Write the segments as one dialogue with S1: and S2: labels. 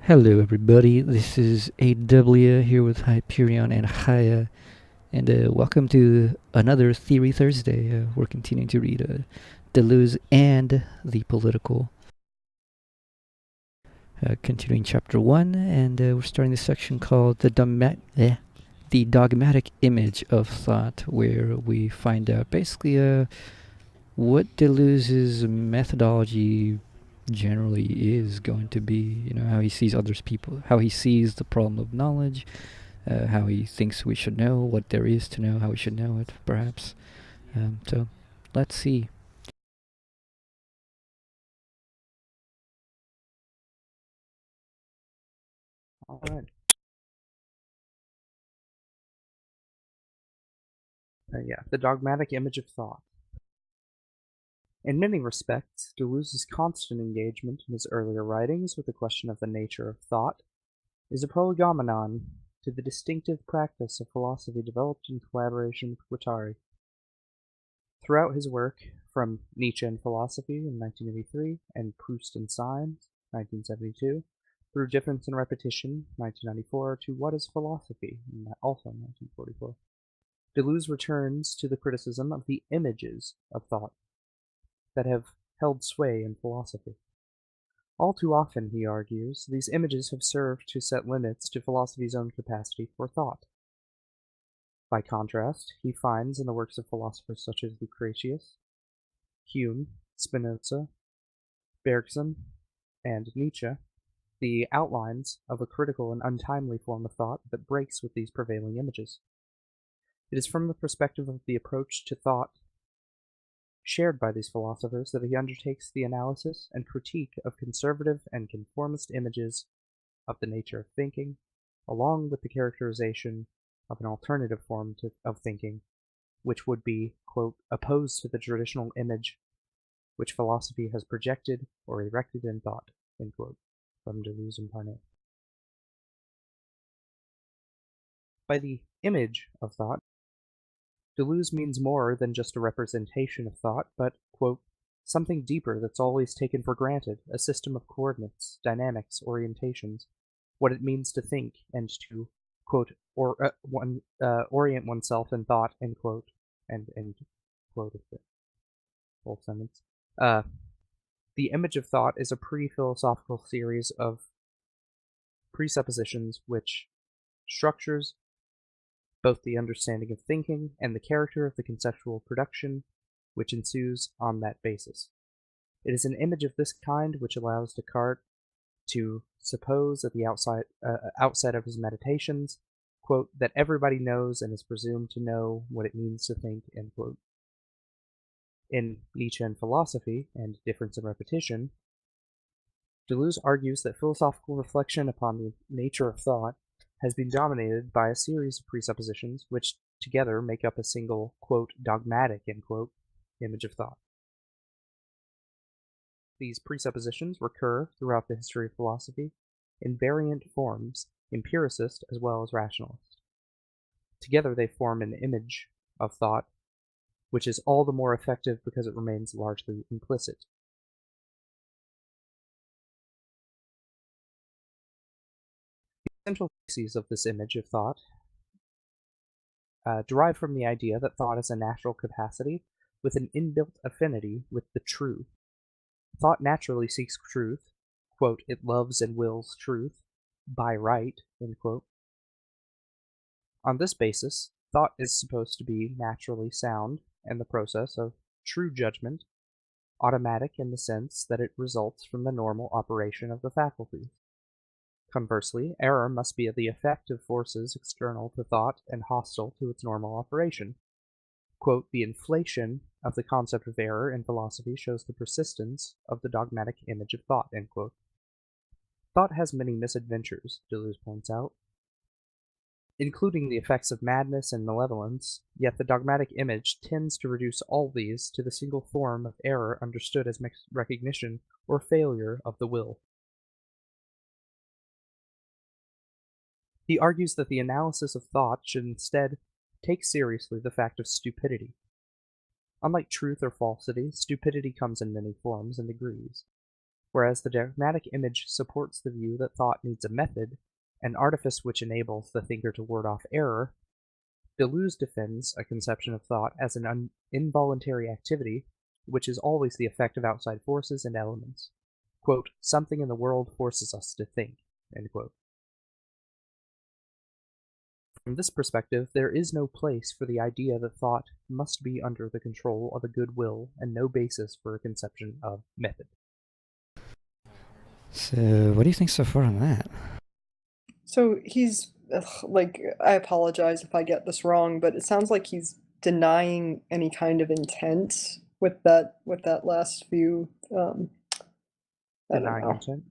S1: Hello everybody, this is AW here with Hyperion and Chaya, and welcome to another Theory Thursday. We're continuing to read Deleuze and the Political, continuing chapter 1, and we're starting this section called the Dogmatic Image of Thought, where we find out basically what Deleuze's methodology generally is going to be, how he sees others people, how he sees the problem of knowledge, how he thinks we should know, what there is to know, how we should know it, perhaps. So, let's see.
S2: All right. The dogmatic image of thought. In many respects, Deleuze's constant engagement in his earlier writings with the question of the nature of thought is a prolegomenon to the distinctive practice of philosophy developed in collaboration with Guattari. Throughout his work, from Nietzsche and Philosophy in 1983 and Proust and Signs, 1972, through Difference and Repetition, 1994, to What is Philosophy, also 1944. Deleuze returns to the criticism of the images of thought that have held sway in philosophy. All too often, he argues, these images have served to set limits to philosophy's own capacity for thought. By contrast, he finds in the works of philosophers such as Lucretius, Hume, Spinoza, Bergson, and Nietzsche the outlines of a critical and untimely form of thought that breaks with these prevailing images. It is from the perspective of the approach to thought shared by these philosophers that he undertakes the analysis and critique of conservative and conformist images of the nature of thinking, along with the characterization of an alternative form of thinking, which would be, quote, opposed to the traditional image which philosophy has projected or erected in thought, end quote, from Deleuze Incarnate. By the image of thought, Deleuze means more than just a representation of thought, but, quote, something deeper that's always taken for granted, a system of coordinates, dynamics, orientations, what it means to think and to, quote, orient oneself in thought, end quote, and end quote of the whole sentence. The image of thought is a pre-philosophical series of presuppositions which structures both the understanding of thinking and the character of the conceptual production which ensues on that basis. It is an image of this kind which allows Descartes to suppose at the outset of his meditations, quote, that everybody knows and is presumed to know what it means to think, end quote. In Nietzsche and Philosophy and Difference and Repetition, Deleuze argues that philosophical reflection upon the nature of thought has been dominated by a series of presuppositions which together make up a single, quote, dogmatic, end quote, image of thought. These presuppositions recur throughout the history of philosophy in variant forms, empiricist as well as rationalist. Together they form an image of thought which is all the more effective because it remains largely implicit. The central theses of this image of thought derive from the idea that thought is a natural capacity with an inbuilt affinity with the true. Thought naturally seeks truth, quote, it loves and wills truth, by right, end quote. On this basis, thought is supposed to be naturally sound, and the process of true judgment automatic in the sense that it results from the normal operation of the faculties. Conversely, error must be the effect of forces external to thought and hostile to its normal operation. Quote, the inflation of the concept of error in philosophy shows the persistence of the dogmatic image of thought, end quote. Thought has many misadventures, Deleuze points out, including the effects of madness and malevolence, yet the dogmatic image tends to reduce all these to the single form of error understood as recognition or failure of the will. He argues that the analysis of thought should instead take seriously the fact of stupidity. Unlike truth or falsity, stupidity comes in many forms and degrees. whereas the dogmatic image supports the view that thought needs a method, an artifice which enables the thinker to ward off error. Deleuze defends a conception of thought as an involuntary activity, which is always the effect of outside forces and elements. Quote, something in the world forces us to think, end quote. From this perspective, there is no place for the idea that thought must be under the control of a good will, and no basis for a conception of method.
S1: So, what do you think so far on that?
S3: So he's I apologize if I get this wrong, but it sounds like he's denying any kind of intent with that last few. I don't
S2: Denying
S3: know.
S2: intent?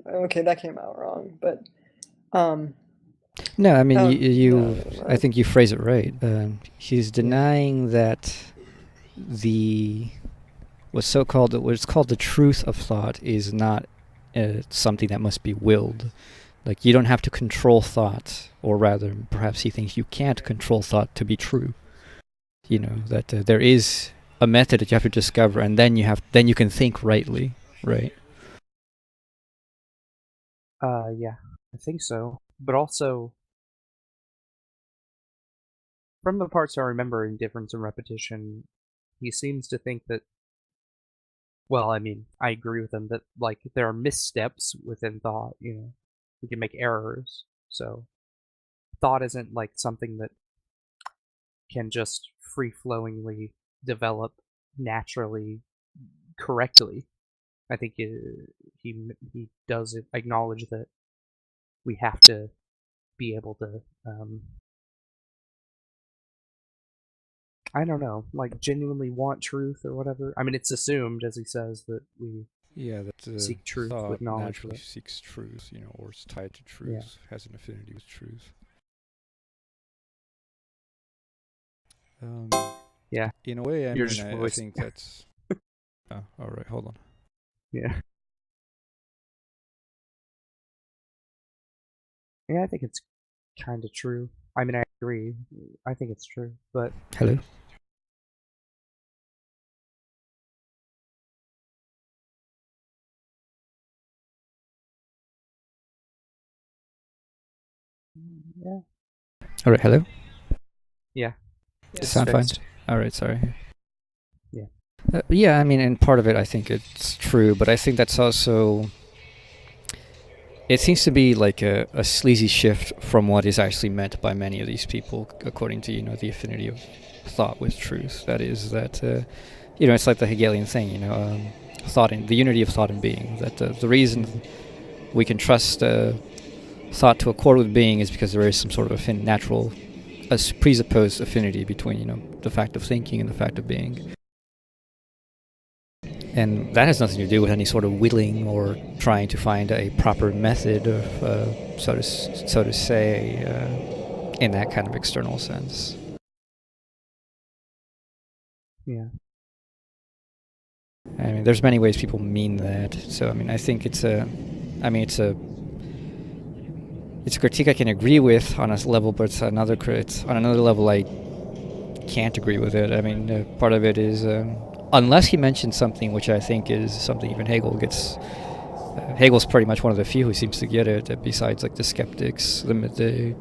S3: Okay, that came out wrong, but
S1: No, I mean,
S3: no.
S1: I think you phrase it right. He's denying that what's called the truth of thought is not something that must be willed. Like, you don't have to control thought, or rather, perhaps he thinks you can't control thought to be true. You know, that there is a method that you have to discover, and then you can think rightly, right?
S2: Yeah, I think so. But also, from the parts I remember in Difference and Repetition, he seems to think that, well, I mean, I agree with him that, like, there are missteps within thought, you know. We can make errors, so thought isn't, like, something that can just free-flowingly develop naturally correctly. I think he does acknowledge that we have to be able to, I don't know, like, genuinely want truth or whatever. I mean, it's assumed, as he says, that we seek truth with knowledge.
S1: Naturally seeks truth, you know, or is tied to truth, has an affinity with truth.
S2: Yeah.
S1: In a way, I think that's. Oh, all right, hold on.
S2: Yeah. Yeah, I think it's kind of true. I mean, I agree. I think it's true, but...
S1: Hello?
S2: Yeah.
S1: All right, hello?
S2: Yeah.
S1: Sound fine? All right, sorry.
S2: Yeah.
S1: Yeah, I mean, and part of it, I think it's true, but I think that's also... It seems to be like a sleazy shift from what is actually meant by many of these people, according to, you know, the affinity of thought with truth. That is that, you know, it's like the Hegelian thing, you know, the unity of thought and being. That the reason we can trust thought to accord with being is because there is some sort of natural, presupposed affinity between, you know, the fact of thinking and the fact of being. And that has nothing to do with any sort of willing or trying to find a proper method of, so to say, in that kind of external sense.
S2: Yeah.
S1: I mean, there's many ways people mean that. So, I mean, I think it's a critique I can agree with on a level, but on another level I can't agree with it. I mean, part of it is, unless he mentions something which I think is something even Hegel gets. Hegel's pretty much one of the few who seems to get it, besides like the skeptics, the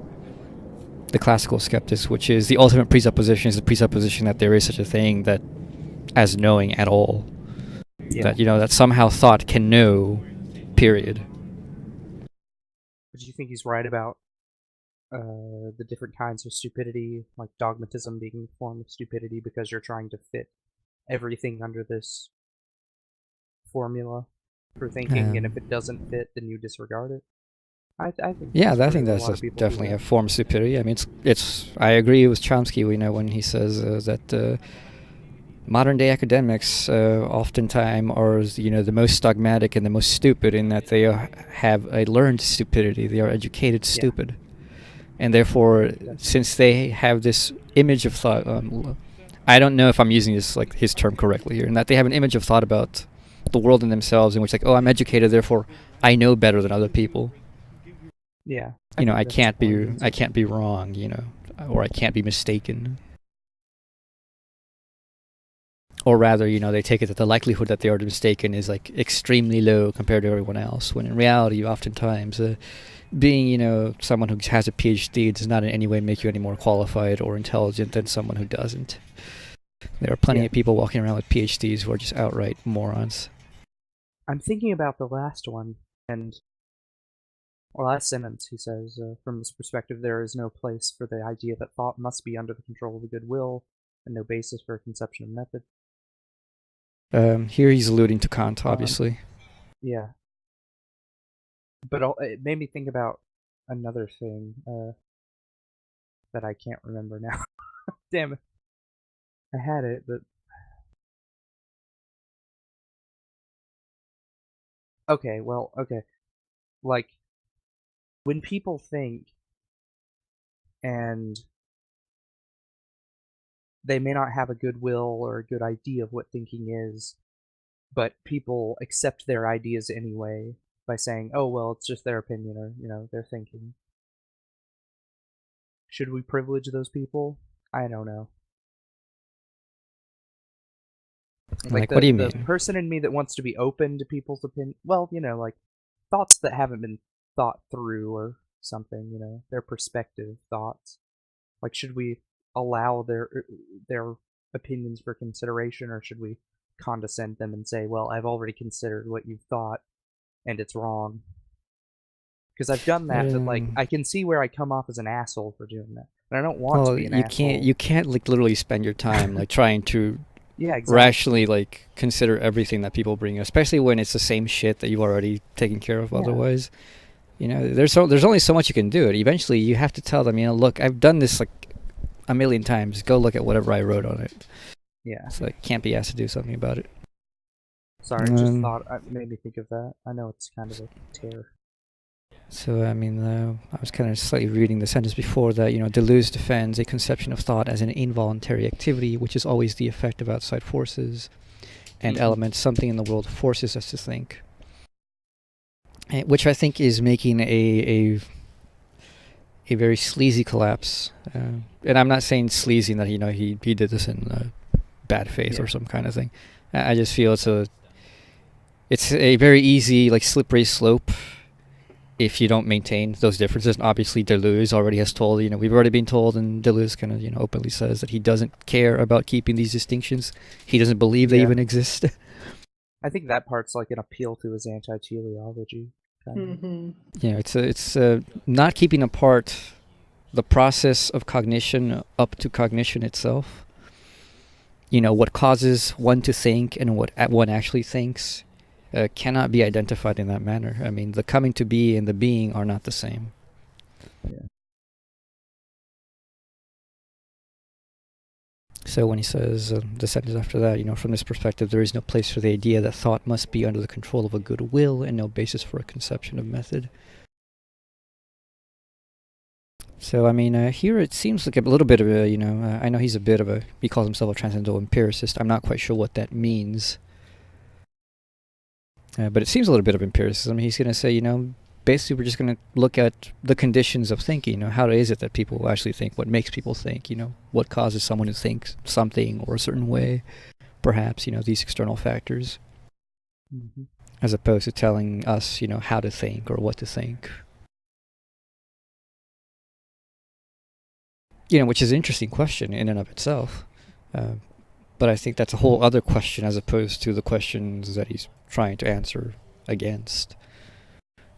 S1: classical skeptics, which is the ultimate presupposition is the presupposition that there is such a thing that as knowing at all.
S2: Yeah.
S1: That, you know, that somehow thought can know, period.
S2: But do you think he's right about the different kinds of stupidity, like dogmatism being a form of stupidity because you're trying to fit everything under this formula for thinking, and if it doesn't fit, then you disregard it? I think.
S1: Yeah, I think that's definitely a form of stupidity. I mean, it's. I agree with Chomsky, you know, when he says that modern day academics oftentimes are, you know, the most dogmatic and the most stupid in that they have a learned stupidity. They are educated stupid, and therefore, since they have this image of thought. I don't know if I'm using his term correctly here, in that they have an image of thought about the world and themselves, in which, like, oh, I'm educated, therefore I know better than other people.
S2: Yeah.
S1: You know, I can't be wrong, you know, or I can't be mistaken. or rather, they take it that the likelihood that they are mistaken is like extremely low compared to everyone else, when in reality, oftentimes, being, someone who has a PhD does not in any way make you any more qualified or intelligent than someone who doesn't. There are plenty of people walking around with PhDs who are just outright morons.
S2: I'm thinking about the last one, and last sentence, he says, from this perspective, there is no place for the idea that thought must be under the control of the good will, and no basis for a conception of method.
S1: Here he's alluding to Kant, obviously.
S2: Yeah. But it made me think about another thing that I can't remember now. Damn it. I had it, but... Okay. Like, when people think, and they may not have a good will or a good idea of what thinking is, but people accept their ideas anyway by saying, oh, well, it's just their opinion, or, their thinking. Should we privilege those people? I don't know.
S1: Like what do you mean?
S2: The person in me that wants to be open to people's opinion, well, like thoughts that haven't been thought through or something, their perspective thoughts. Like, should we allow their opinions for consideration, or should we condescend them and say, well, I've already considered what you've thought, and it's wrong? Because I've done that, but like, I can see where I come off as an asshole for doing that, and I don't want to be an asshole.
S1: You can't like literally spend your time like trying to
S2: exactly.
S1: rationally like consider everything that people bring, especially when it's the same shit that you've already taken care of. Otherwise, there's only so much you can do. It eventually you have to tell them, look, I've done this like a million times. Go look at whatever I wrote on it.
S2: Yeah.
S1: So I can't be asked to do something about it.
S2: Sorry, just thought it made me think of that. I know it's kind of a tear.
S1: So, I was kind of slightly reading the sentence before that, Deleuze defends a conception of thought as an involuntary activity, which is always the effect of outside forces and elements, something in the world forces us to think. Which I think is making a very sleazy collapse. And I'm not saying sleazy that, he did this in bad faith or some kind of thing. I just feel it's a very easy, like, slippery slope if you don't maintain those differences. And obviously Deleuze already has told, we've already been told, and Deleuze kind of, openly says that he doesn't care about keeping these distinctions. He doesn't believe they even exist.
S2: I think that part's like an appeal to his anti-teleology.
S1: It's not keeping apart the process of cognition up to cognition itself. What causes one to think and what one actually thinks cannot be identified in that manner. I mean, the coming to be and the being are not the same.
S2: Yeah.
S1: So when he says, the sentence after that, from this perspective, there is no place for the idea that thought must be under the control of a good will and no basis for a conception of method. So, here it seems like a little bit of a, I know he calls himself a transcendental empiricist. I'm not quite sure what that means. But it seems a little bit of empiricism. He's going to say, basically we're just going to look at the conditions of thinking. How is it that people actually think? What makes people think? What causes someone to think something or a certain way? Perhaps, these external factors.
S2: Mm-hmm.
S1: As opposed to telling us, how to think or what to think. Which is an interesting question in and of itself. But I think that's a whole other question as opposed to the questions that he's trying to answer against.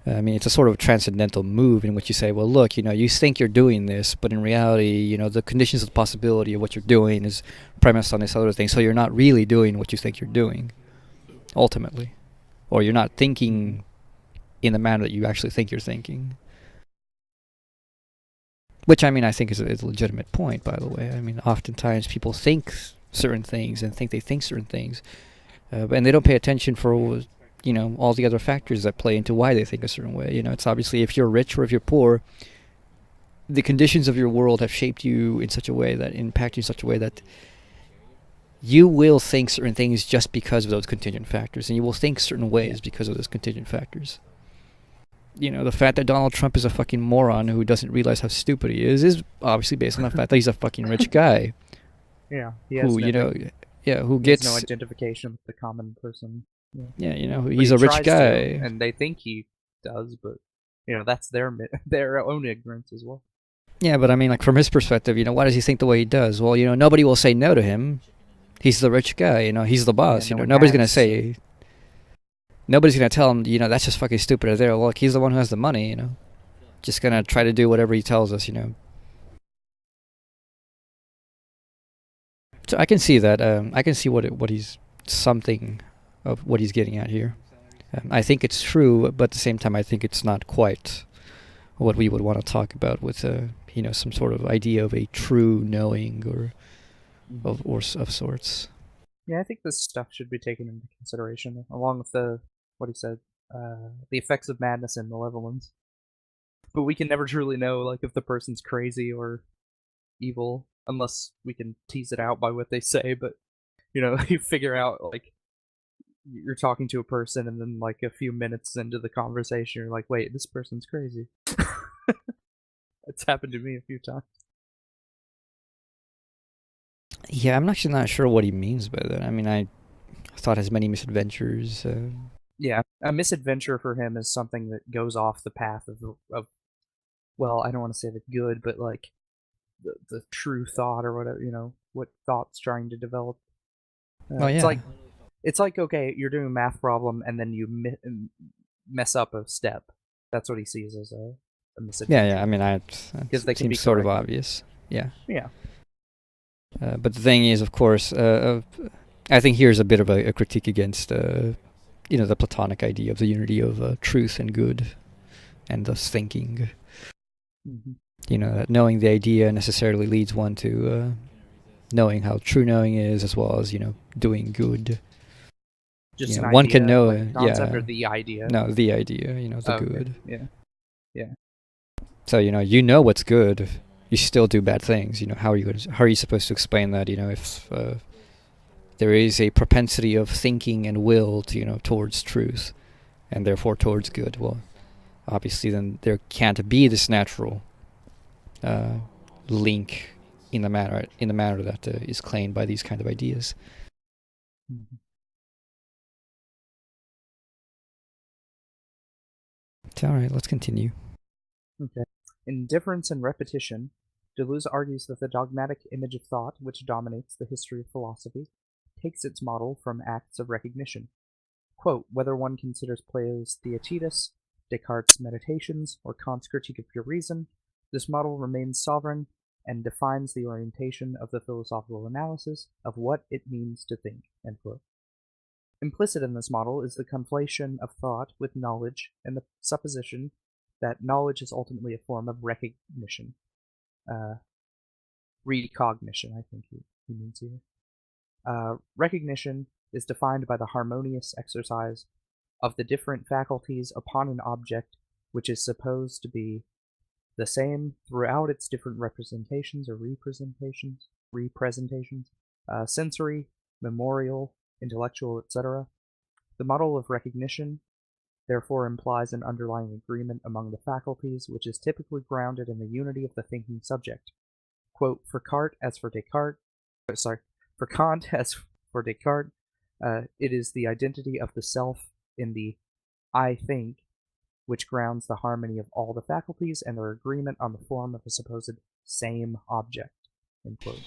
S1: It's a sort of transcendental move in which you say, well, look, you think you're doing this, but in reality, the conditions of the possibility of what you're doing is premised on this other thing, so you're not really doing what you think you're doing, ultimately. Or you're not thinking in the manner that you actually think you're thinking. Which, I think is a legitimate point, by the way. Oftentimes people think certain things and think they think certain things, and they don't pay attention for all the other factors that play into why they think a certain way. It's obviously, if you're rich or if you're poor, the conditions of your world have shaped you in such a way that impact you in such a way that you will think certain things just because of those contingent factors, and you will think certain ways because of those contingent factors. The fact that Donald Trump is a fucking moron who doesn't realize how stupid he is obviously based on the fact that he's a fucking rich guy.
S2: Yeah,
S1: who, who
S2: There's
S1: gets
S2: no identification with the common person.
S1: Yeah, you know,
S2: But
S1: he's
S2: he
S1: a rich
S2: tries
S1: guy.
S2: to, and they think he does, but you know that's their own ignorance as well.
S1: Yeah, but I mean, like, from his perspective, you know, why does he think the way he does? Well, you know, nobody will say no to him. He's the rich guy, you know, he's the boss,
S2: Yeah,
S1: you know.
S2: no one
S1: Nobody's going to
S2: has,
S1: say, nobody's going to tell him, you know, that's just fucking stupid right there. Look, he's the one who has the money, you know. Just going to try to do whatever he tells us, you know. So I can see that. I can see what he's, something of what he's getting at here. I think it's true, but at the same time, I think it's not quite what we would want to talk about with, you know, some sort of idea of a true knowing or of sorts.
S2: Yeah, I think this stuff should be taken into consideration, along with what he said, the effects of madness and malevolence. But we can never truly know, like, if the person's crazy or evil, unless we can tease it out by what they say. But you know, you figure out, like, you're talking to a person, and then like a few minutes into the conversation, you're like, wait, this person's crazy. It's happened to me a few times.
S1: Yeah, I'm actually not sure what he means by that. I mean, I thought has many misadventures.
S2: Yeah, a misadventure for him is something that goes off the path of well, I don't want to say the good, but like the true thought or whatever, you know, what thought's trying to develop.
S1: Oh yeah.
S2: It's like okay, you're doing a math problem and then you mess up a step. That's what he sees as a misadventure.
S1: Yeah. I mean,
S2: because they can be
S1: seems sort of
S2: corrected.
S1: obvious. Yeah.
S2: Yeah.
S1: But the thing is, of course, I think here's a bit of a critique against, you know, the Platonic idea of the unity of truth and good, and thus thinking.
S2: Mm-hmm.
S1: You know, that knowing the idea necessarily leads one to knowing how true knowing is, as well as, you know, doing good.
S2: Just
S1: you know,
S2: an
S1: one
S2: idea,
S1: can know,
S2: like concept
S1: yeah.
S2: or the idea.
S1: No, the idea. You know, the good.
S2: Okay. Yeah.
S1: So you know what's good. You still do bad things. You know, how are you supposed to explain that? You know, if there is a propensity of thinking and will to, you know, towards truth, and therefore towards good. Well, obviously, then there can't be this natural link in the manner that is claimed by these kind of ideas.
S2: Mm-hmm.
S1: So, all right, let's continue.
S2: Okay. In Difference and Repetition, Deleuze argues that the dogmatic image of thought, which dominates the history of philosophy, takes its model from acts of recognition. Quote, whether one considers Plato's Theaetetus, Descartes' Meditations, or Kant's Critique of Pure Reason, this model remains sovereign and defines the orientation of the philosophical analysis of what it means to think. End quote. Implicit in this model is the conflation of thought with knowledge and the supposition that knowledge is ultimately a form of recognition. Recognition, I think he means here. Recognition is defined by the harmonious exercise of the different faculties upon an object which is supposed to be the same throughout its different representations or representations, sensory, memorial, intellectual, etc. The model of recognition therefore implies an underlying agreement among the faculties, which is typically grounded in the unity of the thinking subject. Quote, for Kant as for Descartes, it is the identity of the self in the I think, which grounds the harmony of all the faculties and their agreement on the form of a supposed same object. End quote.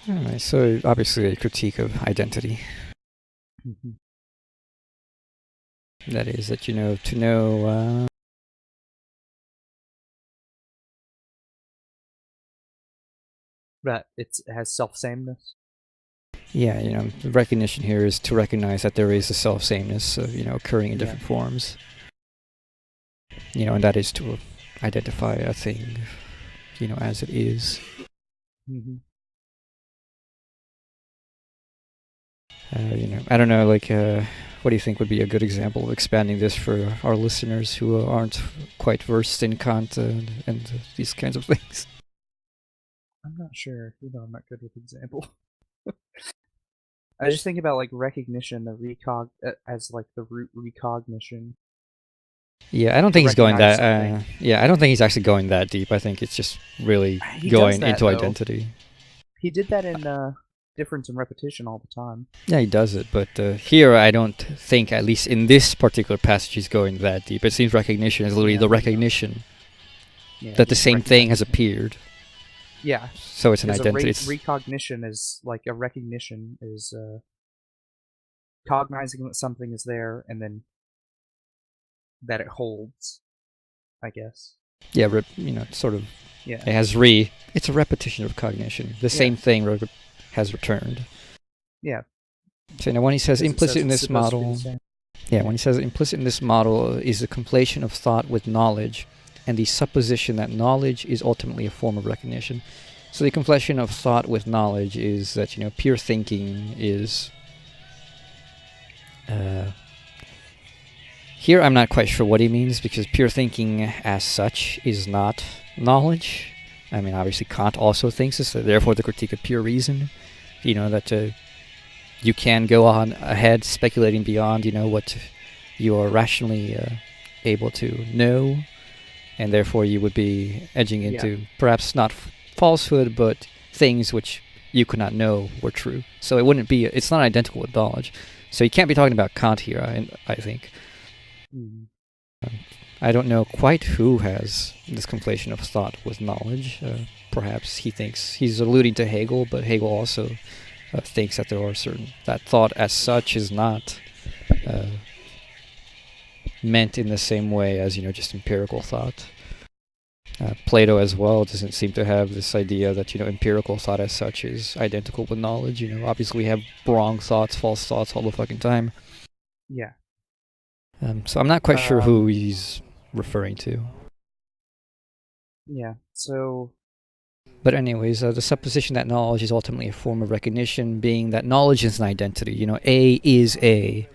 S1: All right, so obviously a critique of identity.
S2: Mm-hmm.
S1: That is that, you know, to know
S2: that it has self-sameness.
S1: Yeah, you know, the recognition here is to recognize that there is a self-sameness, you know, occurring in different forms. You know, and that is to identify a thing, you know, as it is.
S2: Mm-hmm.
S1: You know, I don't know, like, what do you think would be a good example of expanding this for our listeners who aren't quite versed in Kant and these kinds of things?
S2: I'm not sure. You know, I'm not good with example. I just think about like recognition, the as like the root recognition.
S1: Yeah, I don't think he's going that. Yeah, I don't think he's actually going that deep. I think it's just really going into identity.
S2: He did that in difference in repetition all the time.
S1: Yeah, he does it, but here I don't think, at least in this particular passage, he's going that deep. It seems recognition is literally the recognition that the same thing has appeared.
S2: Yeah.
S1: So it's an identity.
S2: Recognition is like a recognition is cognizing that something is there and then that it holds, I guess.
S1: Yeah, sort of.
S2: Yeah.
S1: It has it's a repetition of cognition. The same thing has returned.
S2: Yeah.
S1: So when he says implicit in this model, when he says implicit in this model is the completion of thought with knowledge, and the supposition that knowledge is ultimately a form of recognition. So the completion of thought with knowledge is that pure thinking is. Here I'm not quite sure what he means, because pure thinking as such is not knowledge. I mean, obviously Kant also thinks this, so therefore the critique of pure reason, that you can go on ahead speculating beyond, what you are rationally able to know, and therefore you would be edging into perhaps not falsehood, but things which you could not know were true. So it's not identical with knowledge. So you can't be talking about Kant here, I think. I don't know quite who has this conflation of thought with knowledge. Perhaps he thinks he's alluding to Hegel, but Hegel also thinks that that thought as such is not meant in the same way as just empirical thought. Plato as well doesn't seem to have this idea that empirical thought as such is identical with knowledge. Obviously we have wrong thoughts, false thoughts all the fucking time.
S2: Yeah.
S1: So I'm not quite sure who he's referring to.
S2: Yeah, so...
S1: But anyways, the supposition that knowledge is ultimately a form of recognition, being that knowledge is an identity. A is A.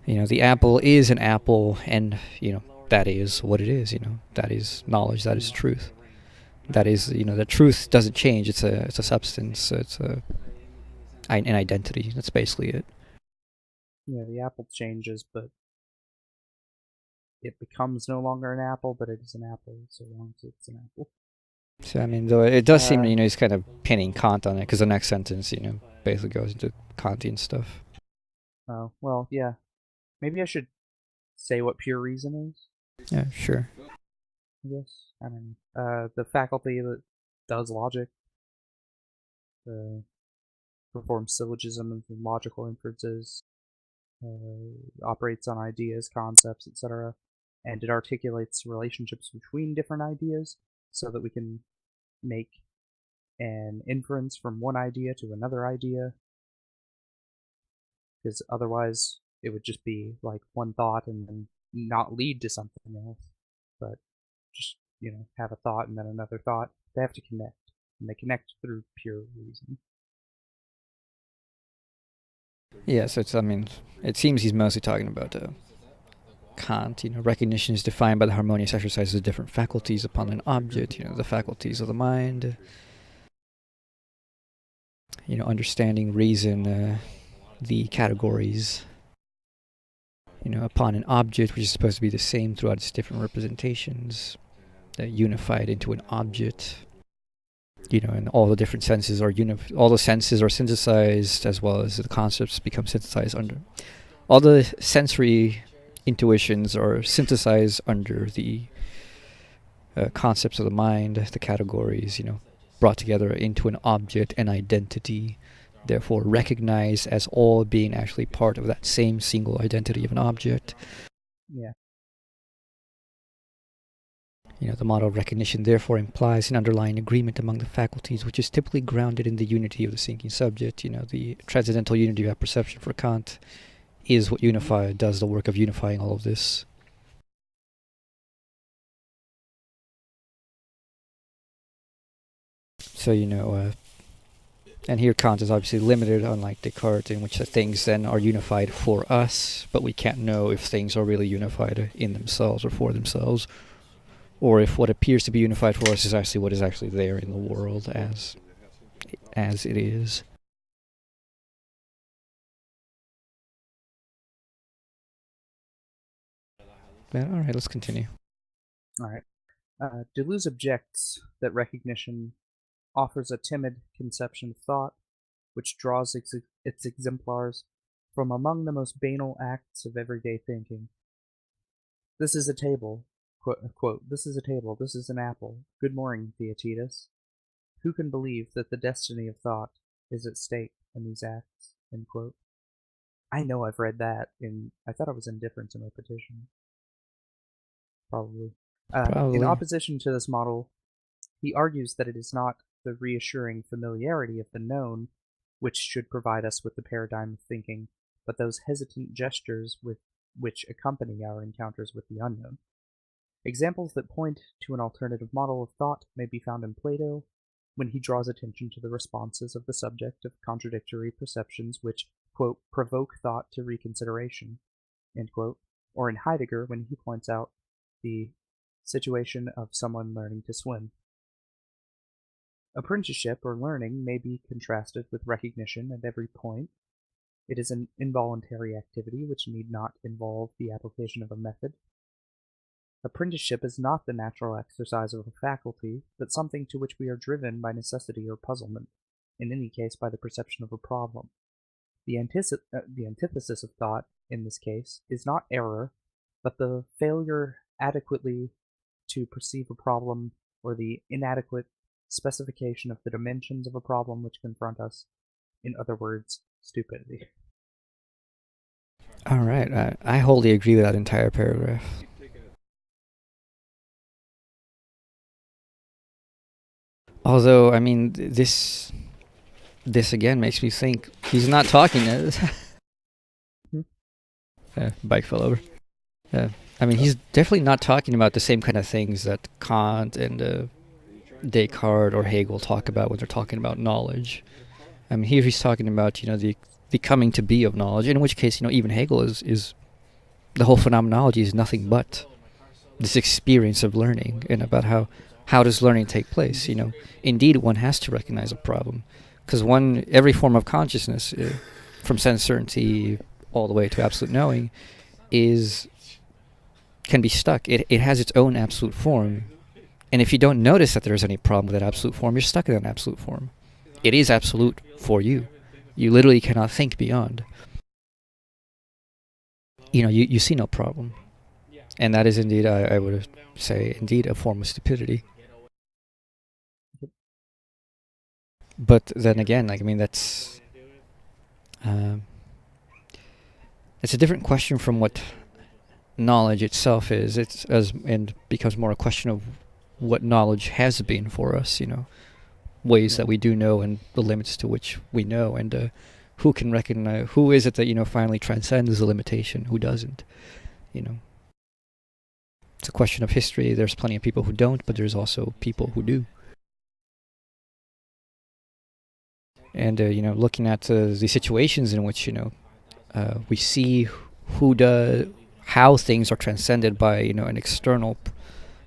S1: The apple is an apple, and, that is what it is, That is knowledge, that is truth. That is, the truth doesn't change. It's a substance, it's an identity. That's basically it.
S2: Yeah, the apple changes, but it becomes no longer an apple, but it is an apple so long as it's an apple.
S1: So, I mean, though it does seem, he's kind of pinning Kant on it, because the next sentence, basically goes into Kantian stuff.
S2: Oh, well, yeah. Maybe I should say what pure reason is?
S1: Yeah, sure.
S2: I guess. I mean, the faculty that does logic, performs syllogisms and logical inferences, operates on ideas, concepts, etc., and it articulates relationships between different ideas so that we can make an inference from one idea to another idea, because otherwise it would just be like one thought and then not lead to something else, but just, have a thought and then another thought. They have to connect, and they connect through pure reason.
S1: Yeah, so it seems he's mostly talking about Kant. Recognition is defined by the harmonious exercise of different faculties upon an object, the faculties of the mind. Understanding, reason, the categories, upon an object which is supposed to be the same throughout its different representations, unified into an object. And all the different senses are all the senses are synthesized, as well as the concepts become synthesized under. All the sensory intuitions are synthesized under the concepts of the mind, the categories, brought together into an object, an identity, therefore recognized as all being actually part of that same single identity of an object.
S2: Yeah.
S1: The model of recognition therefore implies an underlying agreement among the faculties, which is typically grounded in the unity of the thinking subject. The transcendental unity of perception for Kant is what does the work of unifying all of this. So, and here Kant is obviously limited, unlike Descartes, in which the things then are unified for us, but we can't know if things are really unified in themselves or for themselves, or if what appears to be unified for us is actually what is actually there in the world as it is. All right, let's continue.
S2: All right. Deleuze objects that recognition offers a timid conception of thought, which draws its exemplars from among the most banal acts of everyday thinking. This is a table, quote, this is a table, this is an apple. Good morning, Theaetetus. Who can believe that the destiny of thought is at stake in these acts? End quote. I know I've read that, I thought it was indifference in repetition. Probably. In opposition to this model, he argues that it is not the reassuring familiarity of the known which should provide us with the paradigm of thinking, but those hesitant gestures which accompany our encounters with the unknown. Examples that point to an alternative model of thought may be found in Plato, when he draws attention to the responses of the subject of contradictory perceptions which, quote, provoke thought to reconsideration, end quote, or in Heidegger when he points out the situation of someone learning to swim. Apprenticeship or learning may be contrasted with recognition at every point. It is an involuntary activity which need not involve the application of a method. Apprenticeship is not the natural exercise of a faculty, but something to which we are driven by necessity or puzzlement, in any case by the perception of a problem. The antithesis of thought, in this case, is not error, but the failure adequately to perceive a problem or the inadequate specification of the dimensions of a problem which confront us. In other words, stupidity.
S1: All right, I wholly agree with that entire paragraph. Although, I mean, this again makes me think he's not talking. Bike fell over. I mean, he's definitely not talking about the same kind of things that Kant and Descartes or Hegel talk about when they're talking about knowledge. I mean, here he's talking about, the coming to be of knowledge, in which case, even Hegel is the whole phenomenology is nothing but this experience of learning, and about how does learning take place. Indeed, one has to recognize a problem, because every form of consciousness, from sense certainty all the way to absolute knowing, can be stuck. It has its own absolute form, and if you don't notice that there's any problem with that absolute form, you're stuck in that absolute form. It is absolute for you. You literally cannot think beyond. You see no problem. And that is indeed, I would say, indeed a form of stupidity. But then again, that's it's a different question from what knowledge itself is. And becomes more a question of what knowledge has been for us, ways that we do know and the limits to which we know, and who can recognize, who is it that, finally transcends the limitation, who doesn't, It's a question of history. There's plenty of people who don't, but there's also people who do. And, looking at the situations in which, we see how things are transcended by, an external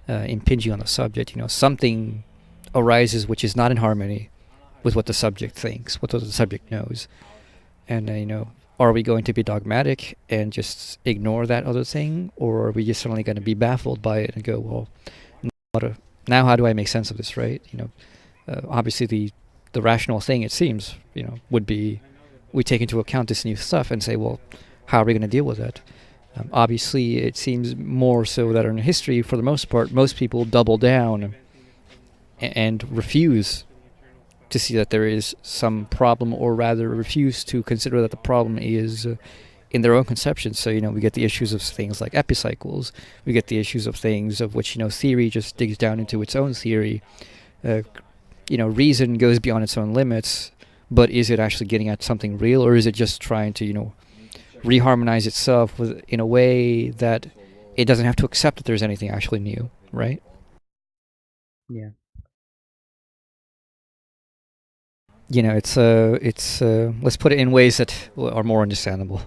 S1: impinging on the subject. Something arises which is not in harmony with what the subject thinks, what the subject knows. And, are we going to be dogmatic and just ignore that other thing? Or are we just suddenly going to be baffled by it and go, well, now how do I make sense of this, right? Obviously the rational thing, it seems, would be we take into account this new stuff and say, well, how are we going to deal with that? Obviously, it seems more so that in history, for the most part, most people double down and refuse to see that there is some problem, or rather refuse to consider that the problem is in their own conception. So, we get the issues of things like epicycles. We get the issues of things of which, theory just digs down into its own theory. Reason goes beyond its own limits, but is it actually getting at something real, or is it just trying to, reharmonize itself in a way that it doesn't have to accept that there's anything actually new, right?
S2: Yeah.
S1: It's let's put it in ways that are more understandable.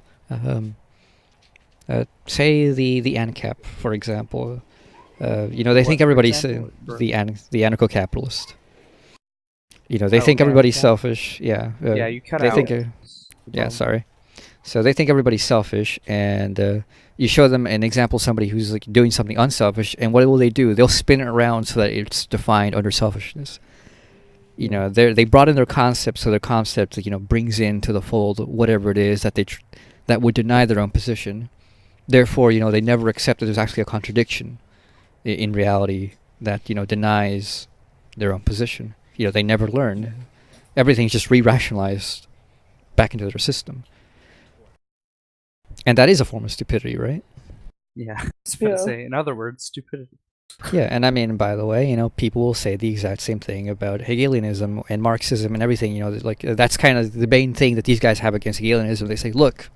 S1: Say the ANCAP, for example. They think everybody's the anarcho-capitalist. They think everybody's selfish. Yeah.
S2: You cut out.
S1: Sorry. So they think everybody's selfish, and you show them an example of somebody who's doing something unselfish, and what will they do? They'll spin it around so that it's defined under selfishness. You know, they brought in their concept, so their concept, you know, brings into the fold whatever it is that that would deny their own position. Therefore, you know, they never accept that there's actually a contradiction in reality that, you know, denies their own position. You know, they never learn. Everything's just re-rationalized back into their system. And that is a form of stupidity, right?
S2: Yeah, I was going to say, in other words, stupidity.
S1: Yeah, and I mean, by the way, you know, people will say the exact same thing about Hegelianism and Marxism and everything. You know, like that's kind of the main thing that these guys have against Hegelianism. They say, look,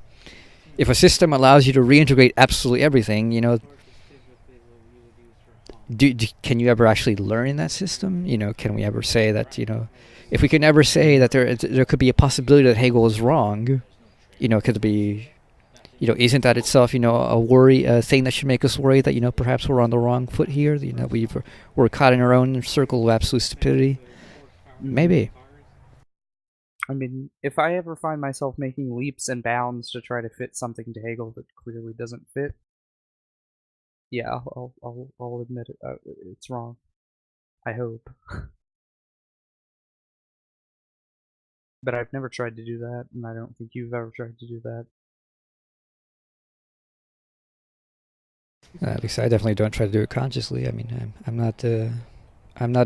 S1: if a system allows you to reintegrate absolutely everything, you know, can you ever actually learn in that system? You know, can we ever say that, you know, if we can ever say that there could be a possibility that Hegel is wrong, you know, could be, you know, isn't that itself, you know, a thing that should make us worry that, you know, perhaps we're on the wrong foot here, you know, we're caught in our own circle of absolute stupidity? Maybe.
S2: I mean, if I ever find myself making leaps and bounds to try to fit something to Hegel that clearly doesn't fit, yeah, I'll admit it. It's wrong. I hope. But I've never tried to do that, and I don't think you've ever tried to do that.
S1: At least I definitely don't try to do it consciously. I mean, I'm not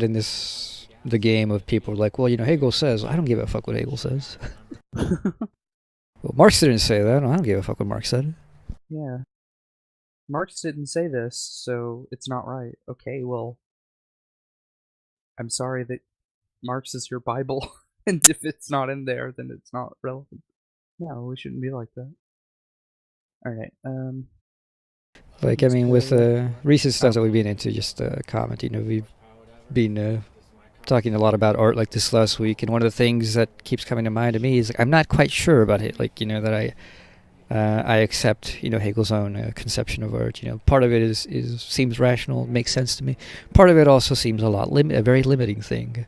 S1: in the game of people like, well, you know, Hegel says. I don't give a fuck what Hegel says. Well, Marx didn't say that. I don't give a fuck what Marx said.
S2: Yeah. Marx didn't say this, so it's not right. Okay, well, I'm sorry that Marx is your Bible, and if it's not in there, then it's not relevant. No, we shouldn't be like that. Alright,
S1: Like, I mean, with recent stuff that we've been into, just comment, you know, we've been talking a lot about art like this last week, and one of the things that keeps coming to mind to me is, like, I'm not quite sure about it, like, you know, that I accept, you know, Hegel's own conception of art. You know, part of it seems rational, makes sense to me. Part of it also seems a very limiting thing.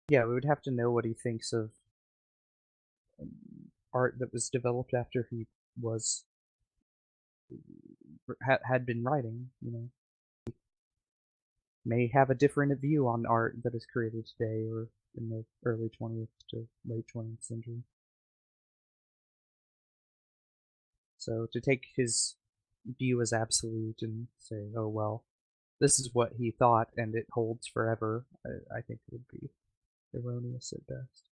S2: Yeah, we would have to know what he thinks of art that was developed after he was had been writing. You know, may have a different view on art that is created today or in the early 20th to late 20th century. So to take his view as absolute and say, oh well, this is what he thought and it holds forever, I think it would be erroneous at best.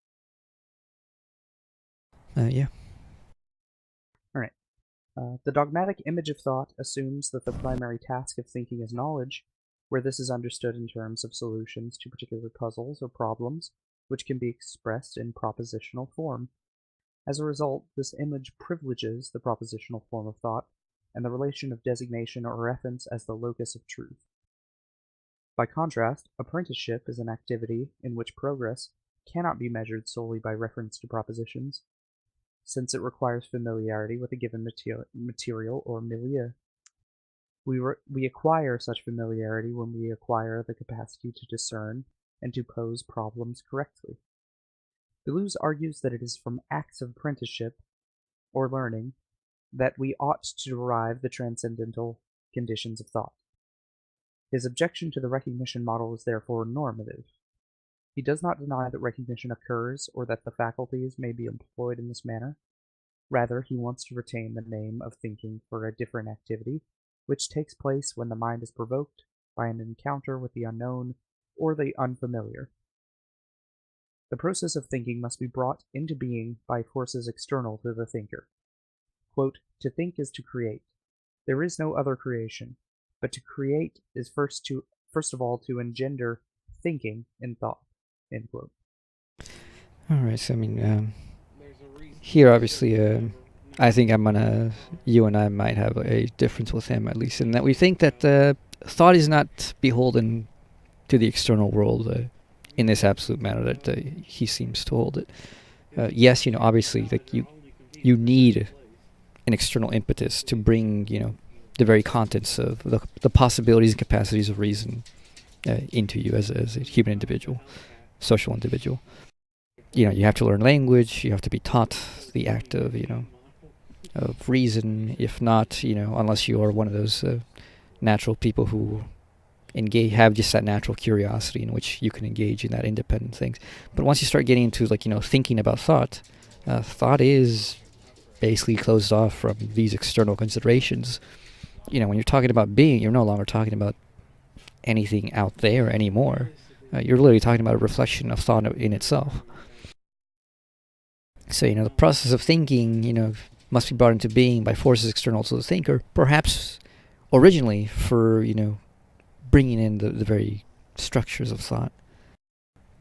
S1: Yeah.
S2: Alright. The dogmatic image of thought assumes that the primary task of thinking is knowledge, where this is understood in terms of solutions to particular puzzles or problems, which can be expressed in propositional form. As a result, this image privileges the propositional form of thought and the relation of designation or reference as the locus of truth. By contrast, apprenticeship is an activity in which progress cannot be measured solely by reference to propositions, since it requires familiarity with a given material or milieu. We acquire such familiarity when we acquire the capacity to discern and to pose problems correctly. Deleuze argues that it is from acts of apprenticeship, or learning, that we ought to derive the transcendental conditions of thought. His objection to the recognition model is therefore normative. He does not deny that recognition occurs or that the faculties may be employed in this manner. Rather, he wants to retain the name of thinking for a different activity, which takes place when the mind is provoked by an encounter with the unknown or the unfamiliar. The process of thinking must be brought into being by forces external to the thinker. Quote, to think is to create. There is no other creation, but to create is first of all to engender thinking in thought. End quote.
S1: All right. So I mean, here obviously, I think you and I might have a difference with him, at least in that we think that thought is not beholden to the external world in this absolute manner that he seems to hold it. Yes, you know, obviously, like you need an external impetus to bring, you know, the very contents of the possibilities and capacities of reason into you as a human individual, social individual. You know, you have to learn language. You have to be taught the act of, you know, of reason. If not, you know, unless you are one of those natural people who have just that natural curiosity in which you can engage in that independent things. But once you start getting into thinking about thought, thought is basically closed off from these external considerations. When you're talking about being, you're no longer talking about anything out there anymore. You're literally talking about a reflection of thought in itself. So, the process of thinking, must be brought into being by forces external to the thinker, perhaps originally for, bringing in the very structures of thought.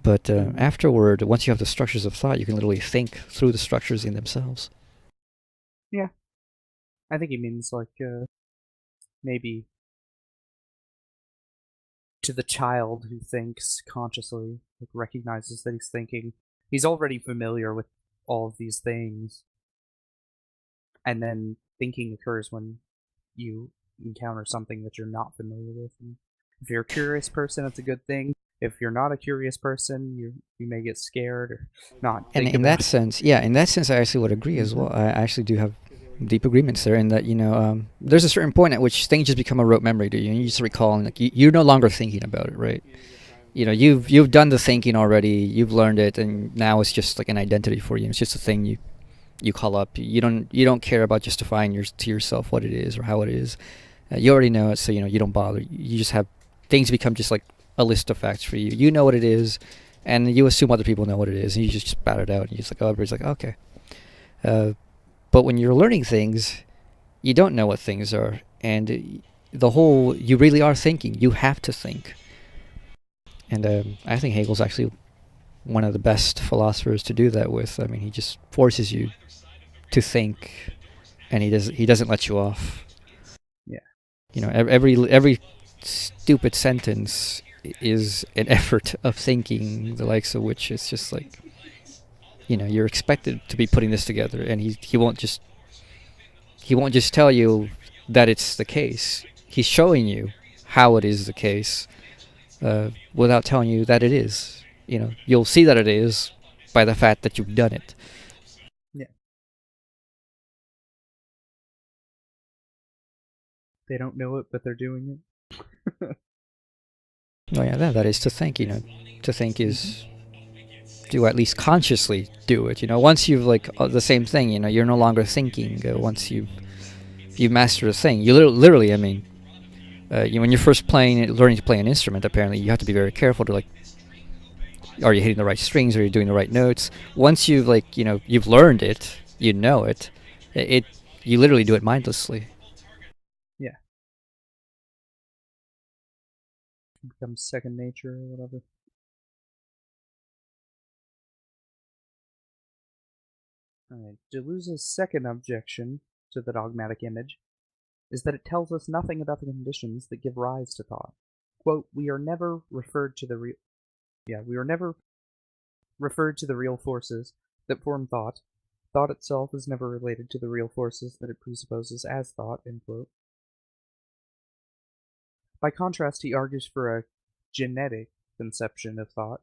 S1: But afterward, once you have the structures of thought, you can literally think through the structures in themselves.
S2: Yeah. I think he means, maybe to the child who thinks consciously, recognizes that he's thinking, he's already familiar with all of these things. And then thinking occurs when you encounter something that you're not familiar with. And if you're a curious person, it's a good thing. If you're not a curious person, you may get scared or not.
S1: And in that sense, I actually would agree as well. I actually do have deep agreements there in that, there's a certain point at which things just become a rote memory to you, and you just recall, and you're no longer thinking about it, right? You've done the thinking already, you've learned it, and now it's just like an identity for you. It's just a thing you call up. You don't care about justifying to yourself what it is or how it is. You already know it, so you don't bother. You just have things become just like a list of facts for you. You know what it is, and you assume other people know what it is, and you just spat it out. And you just like, everybody's like, okay. But when you're learning things, you don't know what things are, and you really are thinking. You have to think. And I think Hegel's actually one of the best philosophers to do that with. I mean, he just forces you to think, and he doesn't let you off.
S2: Yeah.
S1: Every stupid sentence is an effort of thinking, the likes of which it's just like, you're expected to be putting this together, and he won't just tell you that it's the case. He's showing you how it is the case, without telling you that it is. You'll see that it is by the fact that you've done it.
S2: Yeah. They don't know it, but they're doing it.
S1: Oh yeah, that is to think. To think is to at least consciously do it. Once you've the same thing. You're no longer thinking. Once you master a thing, you literally. I mean, when you're first learning to play an instrument, apparently you have to be very careful to are you hitting the right strings? Are you doing the right notes? Once you've you've learned it, you know it. You literally do it mindlessly.
S2: Yeah. It becomes second nature or whatever. Alright, Deleuze's second objection to the dogmatic image is that it tells us nothing about the conditions that give rise to thought. Quote, we are never referred to the real forces that form thought. Thought itself is never related to the real forces that it presupposes as thought, end quote. By contrast, he argues for a genetic conception of thought,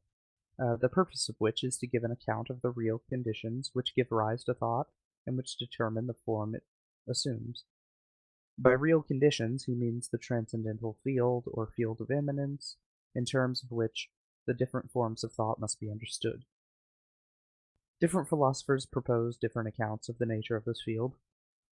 S2: the purpose of which is to give an account of the real conditions which give rise to thought and which determine the form it assumes. By real conditions, he means the transcendental field or field of immanence, in terms of which the different forms of thought must be understood. Different philosophers propose different accounts of the nature of this field.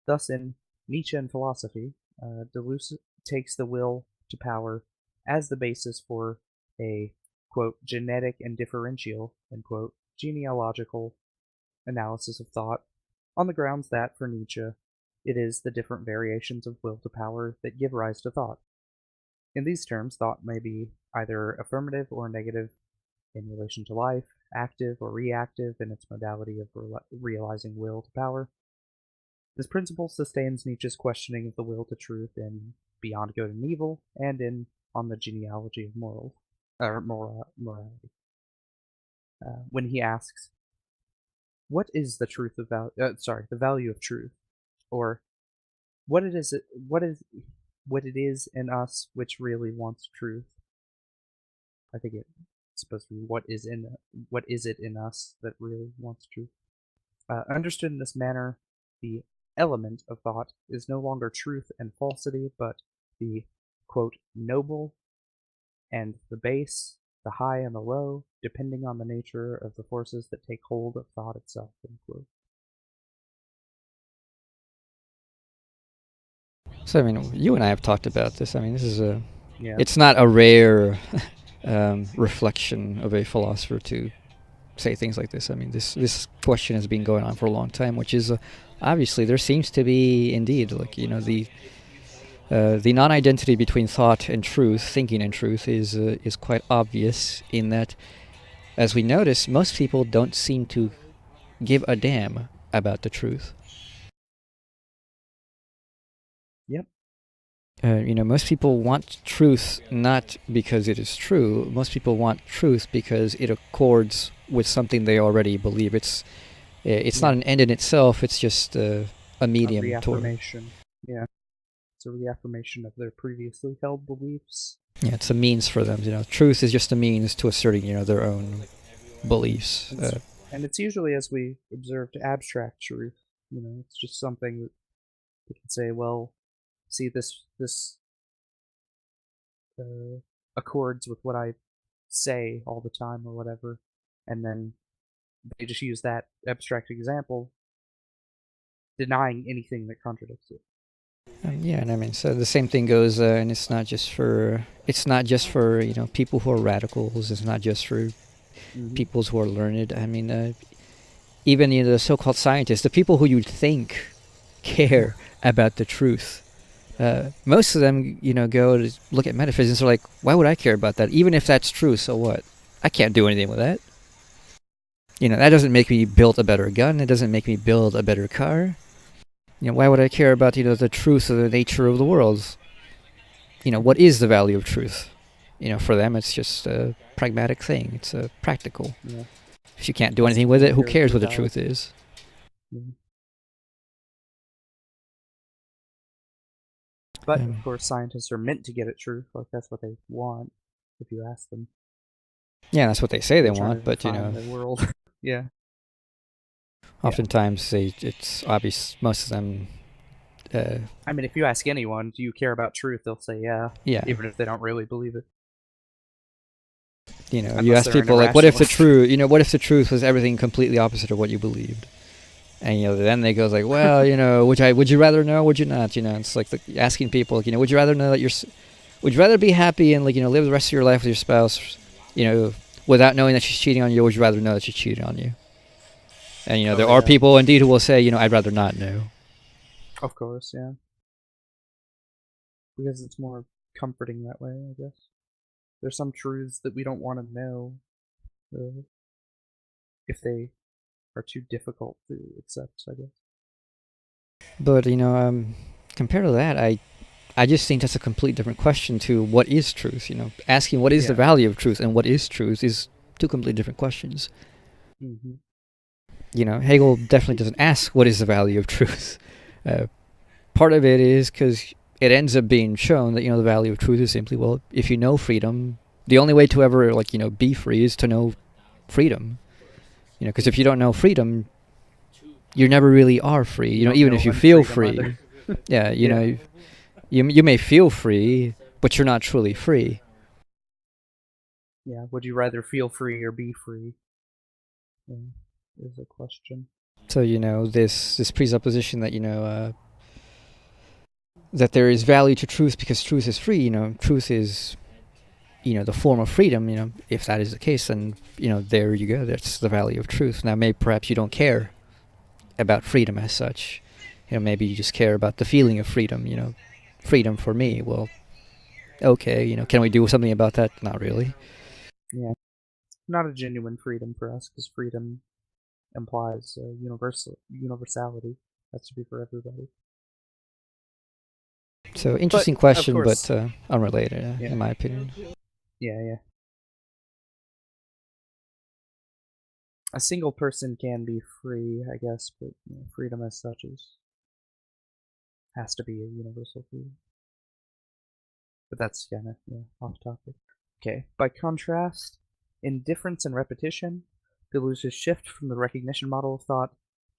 S2: Thus, in Nietzschean philosophy, Deleuze takes the will to power as the basis for a, quote, genetic and differential, end quote, genealogical analysis of thought, on the grounds that, for Nietzsche, it is the different variations of will to power that give rise to thought. In these terms, thought may be either affirmative or negative in relation to life, active or reactive in its modality of realizing will to power. This principle sustains Nietzsche's questioning of the will to truth in Beyond Good and Evil and in On the Genealogy of Morality. When he asks, "What is the truth about? The value of truth, or what it is in us which really wants truth?" I think it's supposed to be what is it in us that really wants truth? Understood in this manner, the element of thought is no longer truth and falsity, but the, quote, noble and the base, the high, and the low, depending on the nature of the forces that take hold of thought itself. End quote.
S1: So, I mean, you and I have talked about this. I mean, this is
S2: Yeah.
S1: it's not a rare reflection of a philosopher to say things like this. I mean, this question has been going on for a long time, which is obviously there seems to be indeed, like, the non-identity between thought and truth, thinking and truth, is quite obvious in that, as we notice, most people don't seem to give a damn about the truth.
S2: Yep.
S1: Most people want truth not because it is true. Most people want truth because it accords with something they already believe. It's not an end in itself. It's just a medium
S2: A
S1: toward.
S2: reaffirmation. Yeah. It's a reaffirmation of their previously held beliefs.
S1: Yeah, it's a means for them. Truth is just a means to asserting, their own beliefs.
S2: And it's usually, as we observed, abstract truth. It's just something that we can say, well, see, this accords with what I say all the time or whatever, and then they just use that abstract example, denying anything that contradicts it.
S1: Yeah, and I mean, so the same thing goes, and it's not just for people who are radicals. It's not just for people who are learned. I mean, even the so-called scientists, the people who you'd think care about the truth. Most of them, go to look at metaphysics and are like, why would I care about that? Even if that's true, so what? I can't do anything with that. That doesn't make me build a better gun. It doesn't make me build a better car. Why would I care about, the truth of the nature of the world? What is the value of truth? For them, it's just a pragmatic thing. It's a practical.
S2: Yeah.
S1: If you can't do anything with it, who cares what the truth is?
S2: But, of course, scientists are meant to get at truth. Like, that's what they want, if you ask them.
S1: Yeah, that's what they say they
S2: They're
S1: want, but,
S2: trying to define the world. Yeah.
S1: Oftentimes, it's obvious, most of them...
S2: I mean, if you ask anyone, do you care about truth, they'll say yeah.
S1: Yeah.
S2: Even if they don't really believe it.
S1: You ask people, like, what if the truth was everything completely opposite of what you believed? And, then they go, like, well, would you rather know, would you not? It's like asking people, would you rather know that would you rather be happy and, like, live the rest of your life with your spouse, without knowing that she's cheating on you, or would you rather know that she's cheating on you? And, there are people, indeed, who will say, I'd rather not know.
S2: Of course, yeah. Because it's more comforting that way, I guess. There's some truths that we don't want to know if they are too difficult to accept, I guess.
S1: But, compared to that, I just think that's a complete different question to what is truth. Asking what is the value of truth and what is truth is two completely different questions. Hegel definitely doesn't ask what is the value of truth. Part of it is because it ends up being shown that, the value of truth is simply, well, if you know freedom, the only way to ever, be free is to know freedom. Because if you don't know freedom, you never really are free. Even if you feel free. Yeah, you may feel free, but you're not truly free.
S2: Yeah, would you rather feel free or be free? Is a question.
S1: So, this presupposition that, that there is value to truth because truth is free, truth is, the form of freedom, if that is the case, then, there you go, that's the value of truth. Now, perhaps you don't care about freedom as such. Maybe you just care about the feeling of freedom, freedom for me. Well, okay, can we do something about that? Not really.
S2: Yeah. Not a genuine freedom for us, because freedom implies universality. Has to be for everybody.
S1: So, interesting question, but unrelated, in my opinion.
S2: Yeah. A single person can be free, I guess, but freedom as such has to be a universal freedom. But that's kind of off topic. Okay. By contrast, in difference and repetition, Deleuze's shift from the recognition model of thought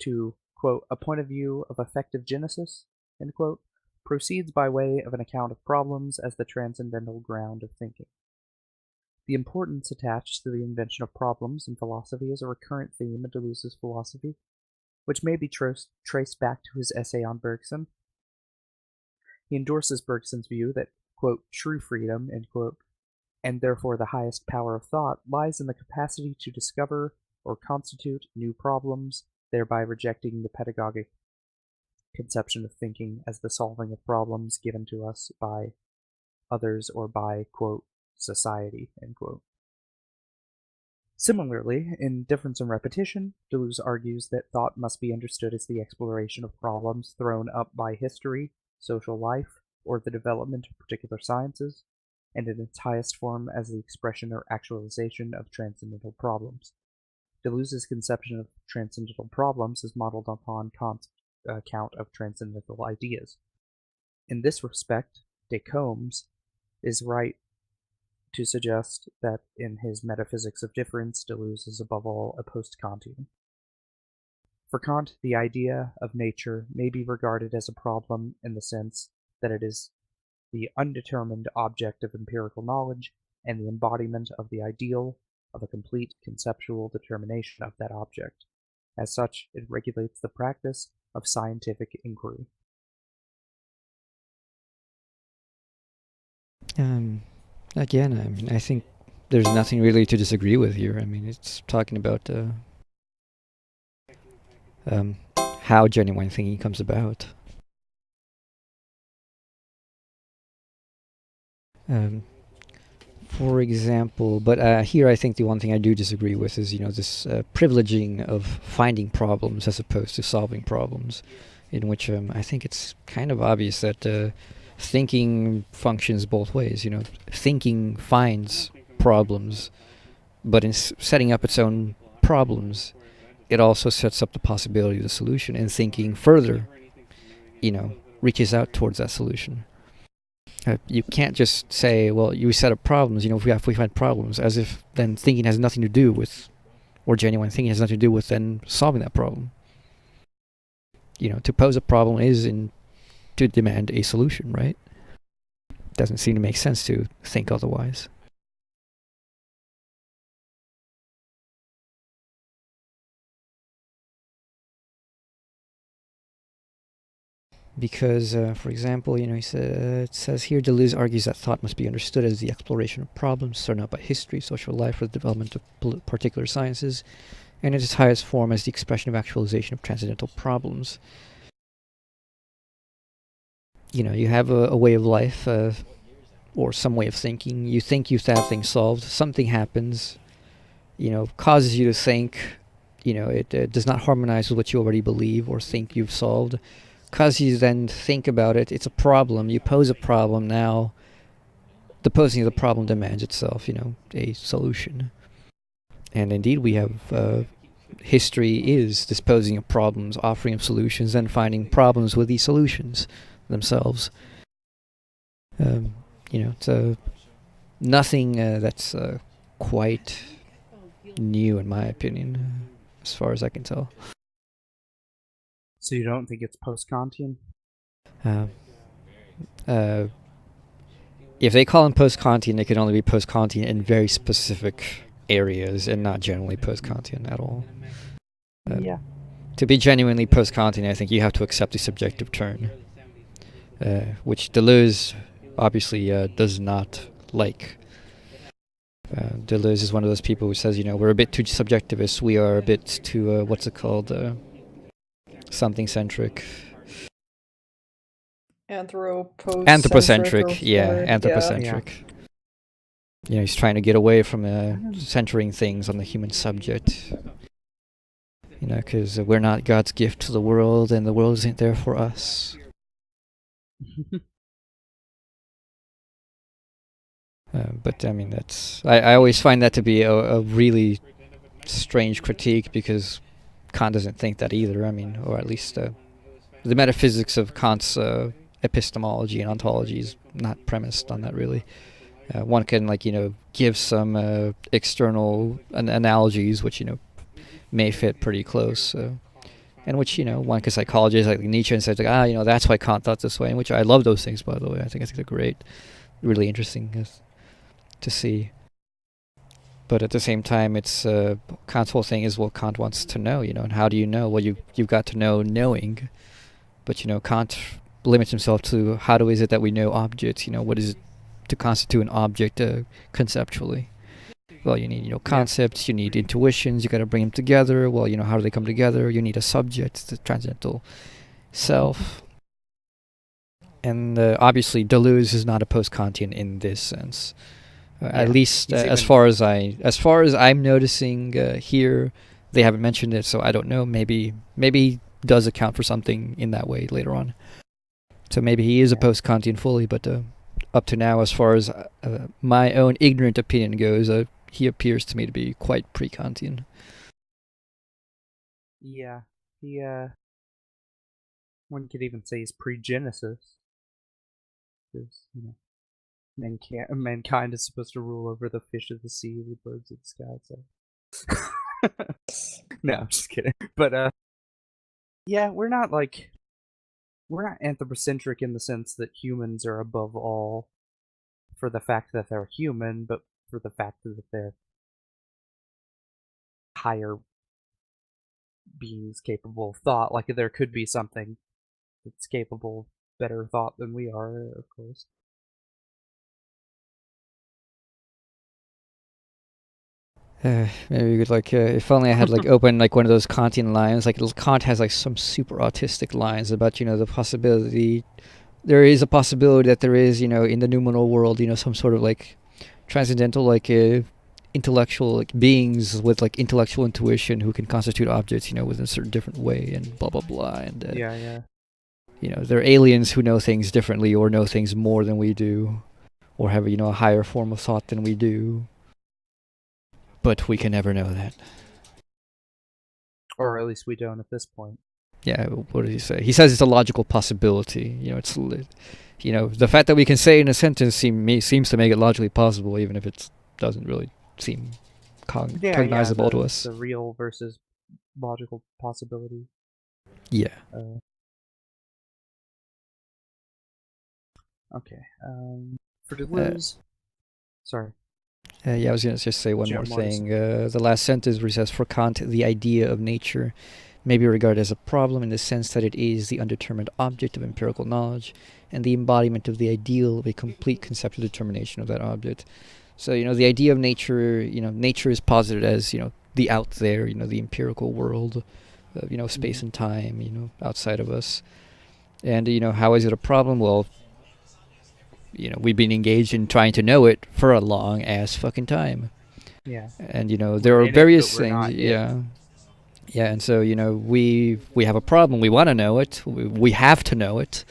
S2: to, quote, a point of view of effective genesis, end quote, proceeds by way of an account of problems as the transcendental ground of thinking. The importance attached to the invention of problems in philosophy is a recurrent theme in Deleuze's philosophy, which may be traced back to his essay on Bergson. He endorses Bergson's view that, quote, true freedom, end quote, and therefore the highest power of thought, lies in the capacity to discover or constitute new problems, thereby rejecting the pedagogic conception of thinking as the solving of problems given to us by others or by, quote, society, end quote. Similarly, in Difference and Repetition, Deleuze argues that thought must be understood as the exploration of problems thrown up by history, social life, or the development of particular sciences, and in its highest form as the expression or actualization of transcendental problems. Deleuze's conception of transcendental problems is modeled upon Kant's account of transcendental ideas. In this respect, de Combes is right to suggest that in his Metaphysics of Difference, Deleuze is above all a post-Kantian. For Kant, the idea of nature may be regarded as a problem in the sense that it is the undetermined object of empirical knowledge and the embodiment of the ideal of a complete conceptual determination of that object. As such, it regulates the practice of scientific inquiry.
S1: Again, I mean, I think there's nothing really to disagree with here. I mean, it's talking about how genuine thinking comes about. For example, but here I think the one thing I do disagree with is, this privileging of finding problems as opposed to solving problems, in which I think it's kind of obvious that thinking functions both ways. Thinking finds problems, but in setting up its own problems, it also sets up the possibility of the solution, and thinking further, reaches out towards that solution. You can't just say, well, you set up problems, if we find problems, as if then thinking has nothing to do with, or genuine thinking has nothing to do with then solving that problem. To pose a problem is to demand a solution, right? Doesn't seem to make sense to think otherwise. Because, for example, it says here, Deleuze argues that thought must be understood as the exploration of problems thrown up by history, social life, or the development of particular sciences, and in its highest form as the expression of actualization of transcendental problems. You have a way of life, or some way of thinking. You think you have things solved. Something happens, causes you to think. It does not harmonize with what you already believe or think you've solved. Because you then think about it, it's a problem. You pose a problem. Now, the posing of the problem demands itself, a solution. And indeed, we have history is disposing of problems, offering of solutions, and finding problems with these solutions themselves. It's nothing that's quite new, in my opinion, as far as I can tell.
S2: So you don't think it's post-Kantian?
S1: If they call him post-Kantian, it can only be post-Kantian in very specific areas and not generally post-Kantian at all.
S2: Yeah.
S1: To be genuinely post-Kantian, I think you have to accept the subjective turn, which Deleuze obviously does not like. Deleuze is one of those people who says, we're a bit too subjectivist, we are a bit too, something centric.
S3: Anthropocentric.
S1: Anthropocentric.
S2: Yeah.
S1: He's trying to get away from centering things on the human subject. Because we're not God's gift to the world, and the world isn't there for us. But I mean, I always find that to be a really strange critique, because Kant doesn't think that either. I mean, or at least the metaphysics of Kant's epistemology and ontology is not premised on that, really. One can, give some external analogies which, may fit pretty close. And which, one can psychologize like Nietzsche and say, that's why Kant thought this way, and which I love those things, by the way. I think they're great, really interesting to see. But at the same time, it's Kant's whole thing is, well, Kant wants to know, and how do you know? Well, you've got to know knowing, but Kant limits himself to how is it that we know objects? What is it to constitute an object conceptually? Well, you need concepts, you need intuitions, you got to bring them together. Well, how do they come together? You need a subject, the transcendental self. And obviously, Deleuze is not a post-Kantian in this sense. At least as far as I'm noticing here, they haven't mentioned it, so I don't know. Maybe he does account for something in that way later on. So maybe he is a post-Kantian fully, but up to now, as far as my own ignorant opinion goes, he appears to me to be quite pre-Kantian.
S2: Yeah, he one could even say he's pre-Genesis, because mankind is supposed to rule over the fish of the sea, the birds of the sky. So, no, I'm just kidding. But yeah, we're not anthropocentric in the sense that humans are above all for the fact that they're human, but for the fact that they're higher beings capable of thought. Like, there could be something that's capable of better thought than we are, of course.
S1: Maybe we could if only I had open one of those Kantian lines. Kant has some super autistic lines about the possibility. There is a possibility that there is in the noumenal world some sort of transcendental intellectual beings with intellectual intuition who can constitute objects within a certain different way and blah blah blah and they're aliens who know things differently or know things more than we do or have a higher form of thought than we do. But we can never know that.
S2: Or at least we don't at this point.
S1: Yeah, what does he say? He says it's a logical possibility. It's the fact that we can say in a sentence seems to make it logically possible, even if it doesn't really seem cognizable to us.
S2: The real versus logical possibility.
S1: Yeah.
S2: Okay. For Deleuze. Sorry.
S1: I was going to just say one more thing. The last sentence where he says, for Kant, the idea of nature may be regarded as a problem in the sense that it is the undetermined object of empirical knowledge and the embodiment of the ideal of a complete conceptual determination of that object. So, the idea of nature, nature is posited as, the out there, the empirical world, space and time, outside of us. And, how is it a problem? Well, we've been engaged in trying to know it for a long ass fucking time.
S2: Yeah.
S1: And there are various things. Yeah. Yeah, and so we have a problem. We want to know it. We have to know it.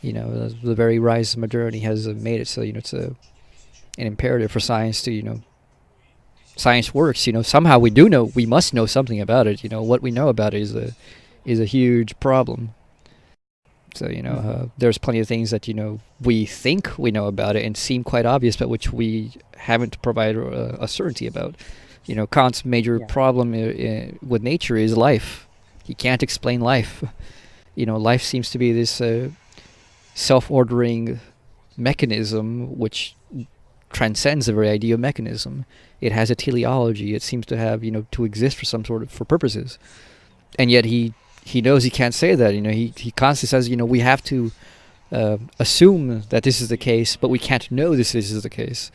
S1: The very rise of modernity has made it so it's an imperative for science to science works. Somehow we do know. We must know something about it. What we know about it is a huge problem. So, there's plenty of things that, we think we know about it and seem quite obvious, but which we haven't provided a certainty about. Kant's major problem with nature is life. He can't explain life. Life seems to be this self-ordering mechanism which transcends the very idea of mechanism. It has a teleology. It seems to have, to exist for some sort of, for purposes. And yet he knows he can't say that. He constantly says, we have to assume that this is the case, but we can't know this is the case.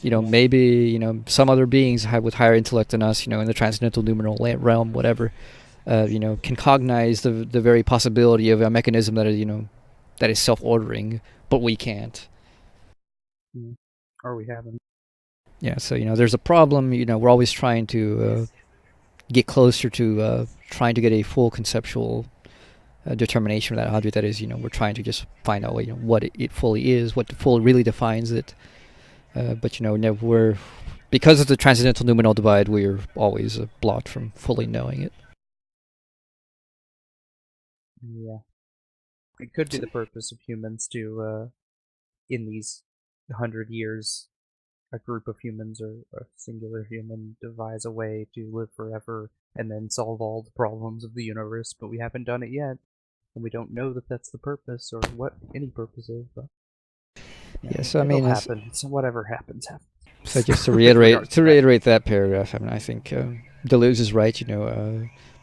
S1: Maybe, some other beings with higher intellect than us, in the transcendental noumenal realm, whatever, can cognize the very possibility of a mechanism that is, that is self-ordering, but we can't.
S2: Or we haven't.
S1: Yeah, so, there's a problem. We're always trying to get closer to trying to get a full conceptual determination of that object. That is, we're trying to just find out what it fully is, what fully really defines it. But we're, because of the transcendental noumenal divide, we're always blocked from fully knowing it.
S2: Yeah, it could be the purpose of humans to, in these 100 years, a group of humans or a singular human devise a way to live forever and then solve all the problems of the universe, but we haven't done it yet, and we don't know that that's the purpose or what any purpose is. But
S1: yeah, so I mean,
S2: happen. So whatever happens.
S1: So just to
S2: with
S1: reiterate,
S2: regards to that.
S1: that paragraph, I mean, I think Deleuze is right.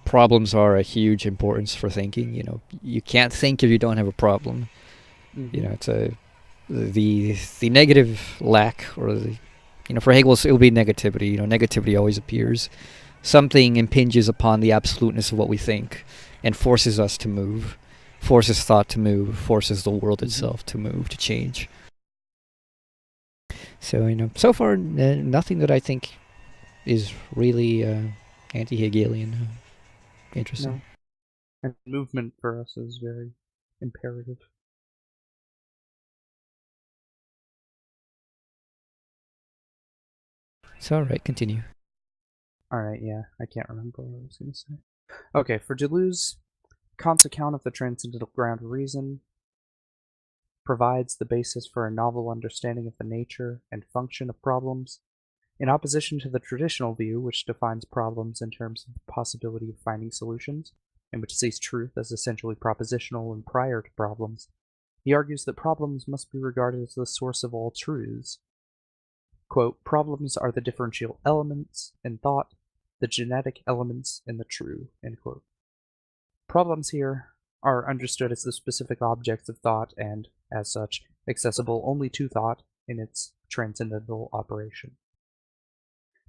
S1: Problems are a huge importance for thinking. You can't think if you don't have a problem.
S2: Mhm.
S1: It's the negative lack, or for Hegel, it will be negativity. Negativity always appears. Something impinges upon the absoluteness of what we think, and forces us to move, forces thought to move, forces the world
S2: Mhm.
S1: itself to move, to change. So so far, nothing that I think is really anti-Hegelian. Interesting.
S2: No. And movement for us is very imperative.
S1: So, all right, continue.
S2: Alright, yeah, I can't remember what I was going to say. Okay, for Deleuze, Kant's account of the transcendental ground of reason provides the basis for a novel understanding of the nature and function of problems, in opposition to the traditional view, which defines problems in terms of the possibility of finding solutions, and which sees truth as essentially propositional and prior to problems. He argues that problems must be regarded as the source of all truths. Quote, problems are the differential elements in thought, the genetic elements in the true, end quote. Problems here are understood as the specific objects of thought and, as such, accessible only to thought in its transcendental operation.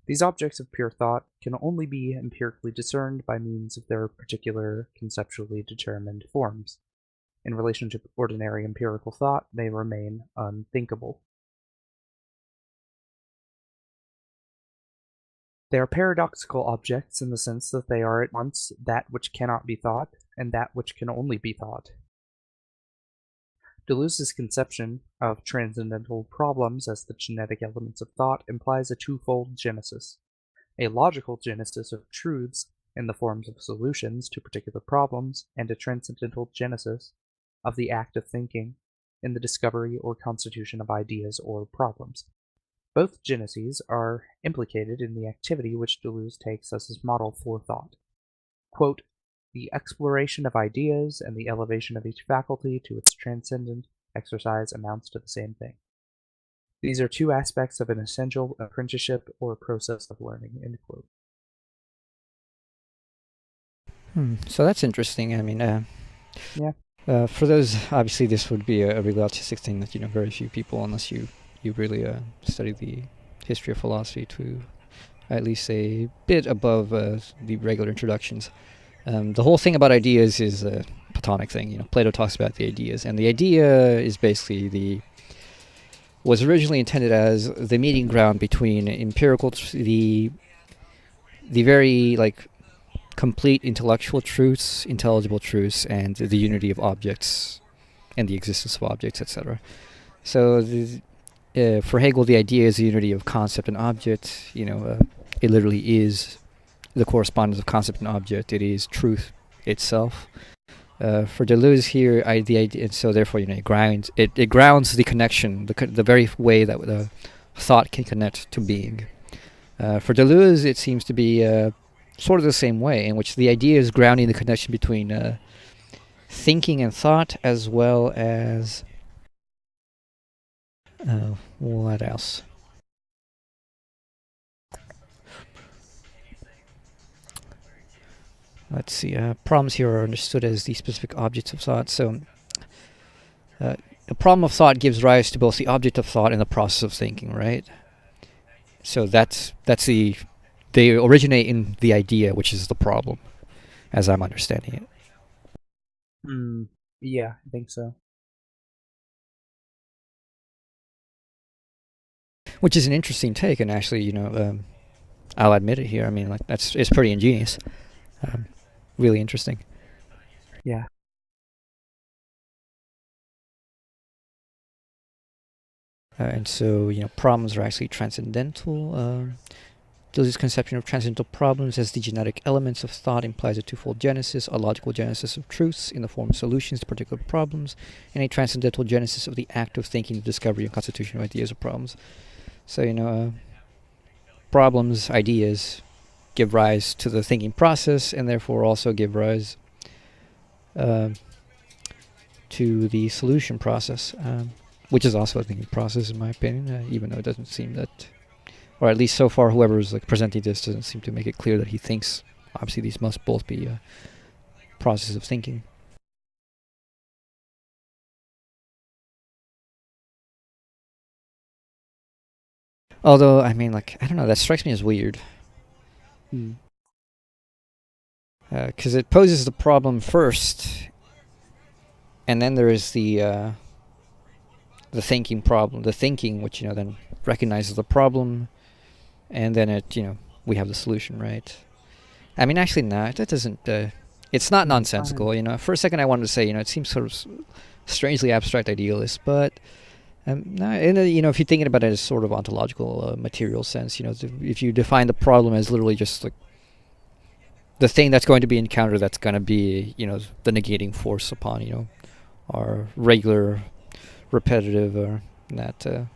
S2: These objects of pure thought can only be empirically discerned by means of their particular conceptually determined forms. In relation to ordinary empirical thought, they remain unthinkable. They are paradoxical objects in the sense that they are at once that which cannot be thought and that which can only be thought. Deleuze's conception of transcendental problems as the genetic elements of thought implies a twofold genesis: a logical genesis of truths in the forms of solutions to particular problems, and a transcendental genesis of the act of thinking in the discovery or constitution of ideas or problems. Both geneses are implicated in the activity which Deleuze takes as his model for thought. Quote, the exploration of ideas and the elevation of each faculty to its transcendent exercise amounts to the same thing. These are two aspects of an essential apprenticeship or process of learning, end quote.
S1: So that's interesting. I mean,
S2: Yeah.
S1: for those, obviously, this would be a really autistic thing that very few people, unless you really study the history of philosophy to at least a bit above the regular introductions. The whole thing about ideas is a Platonic thing. Plato talks about the ideas, and the idea is basically was originally intended as the meeting ground between empirical, the very complete intellectual truths, intelligible truths, and the unity of objects and the existence of objects, etc. So for Hegel, the idea is the unity of concept and object. It literally is the correspondence of concept and object. It is truth itself. For Deleuze here, the idea, and so therefore, it grounds the connection, the very way that the thought can connect to being. For Deleuze, it seems to be sort of the same way, in which the idea is grounding the connection between thinking and thought, as well as what else? Let's see. Problems here are understood as the specific objects of thought. So, the problem of thought gives rise to both the object of thought and the process of thinking, right? So that's they originate in the idea, which is the problem, as I'm understanding it.
S2: Yeah, I think so.
S1: Which is an interesting take, and actually, I'll admit it here. I mean, it's pretty ingenious, really interesting.
S2: Yeah.
S1: And so, problems are actually transcendental. Deleuze's conception of transcendental problems as the genetic elements of thought implies a twofold genesis: a logical genesis of truths in the form of solutions to particular problems, and a transcendental genesis of the act of thinking, the discovery, and constitution of ideas or problems. So, problems, ideas, give rise to the thinking process, and therefore also give rise to the solution process, which is also a thinking process, in my opinion, even though it doesn't seem that or at least so far, whoever's like presenting this doesn't seem to make it clear that he thinks. Obviously, these must both be processes of thinking. Although, I mean, like, I don't know, that strikes me as weird. Because it poses the problem first, and then there is the thinking problem, the thinking which, you know, then recognizes the problem, and then it, you know, we have the solution, right? I mean, actually, no, that doesn't, it's not nonsensical, you know. For a second I wanted to say, you know, it seems sort of strangely abstract idealist, but no, you know, if you're thinking about it as sort of ontological, material sense, you know, if you define the problem as literally just like the thing that's going to be encountered, that's going to be, you know, the negating force upon, you know, our regular, repetitive, or that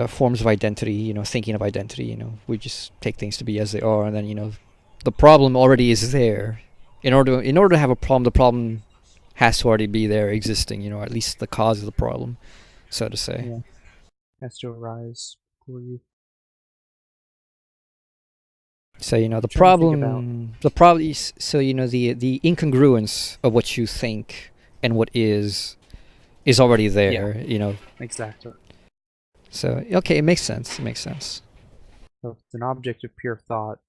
S1: forms of identity, you know, thinking of identity, you know, we just take things to be as they are, and then, you know, the problem already is there. In order to have a problem, the problem has to already be there, existing, you know, at least the cause of the problem, so to say.
S2: Yeah. Has to arise for you.
S1: So, you know, the
S2: Trying to think
S1: problem is, so, you know, the incongruence of what you think and what is already there,
S2: Yeah.
S1: you know.
S2: Exactly.
S1: So, okay, it makes sense. It makes sense.
S2: So if it's an object of pure thought,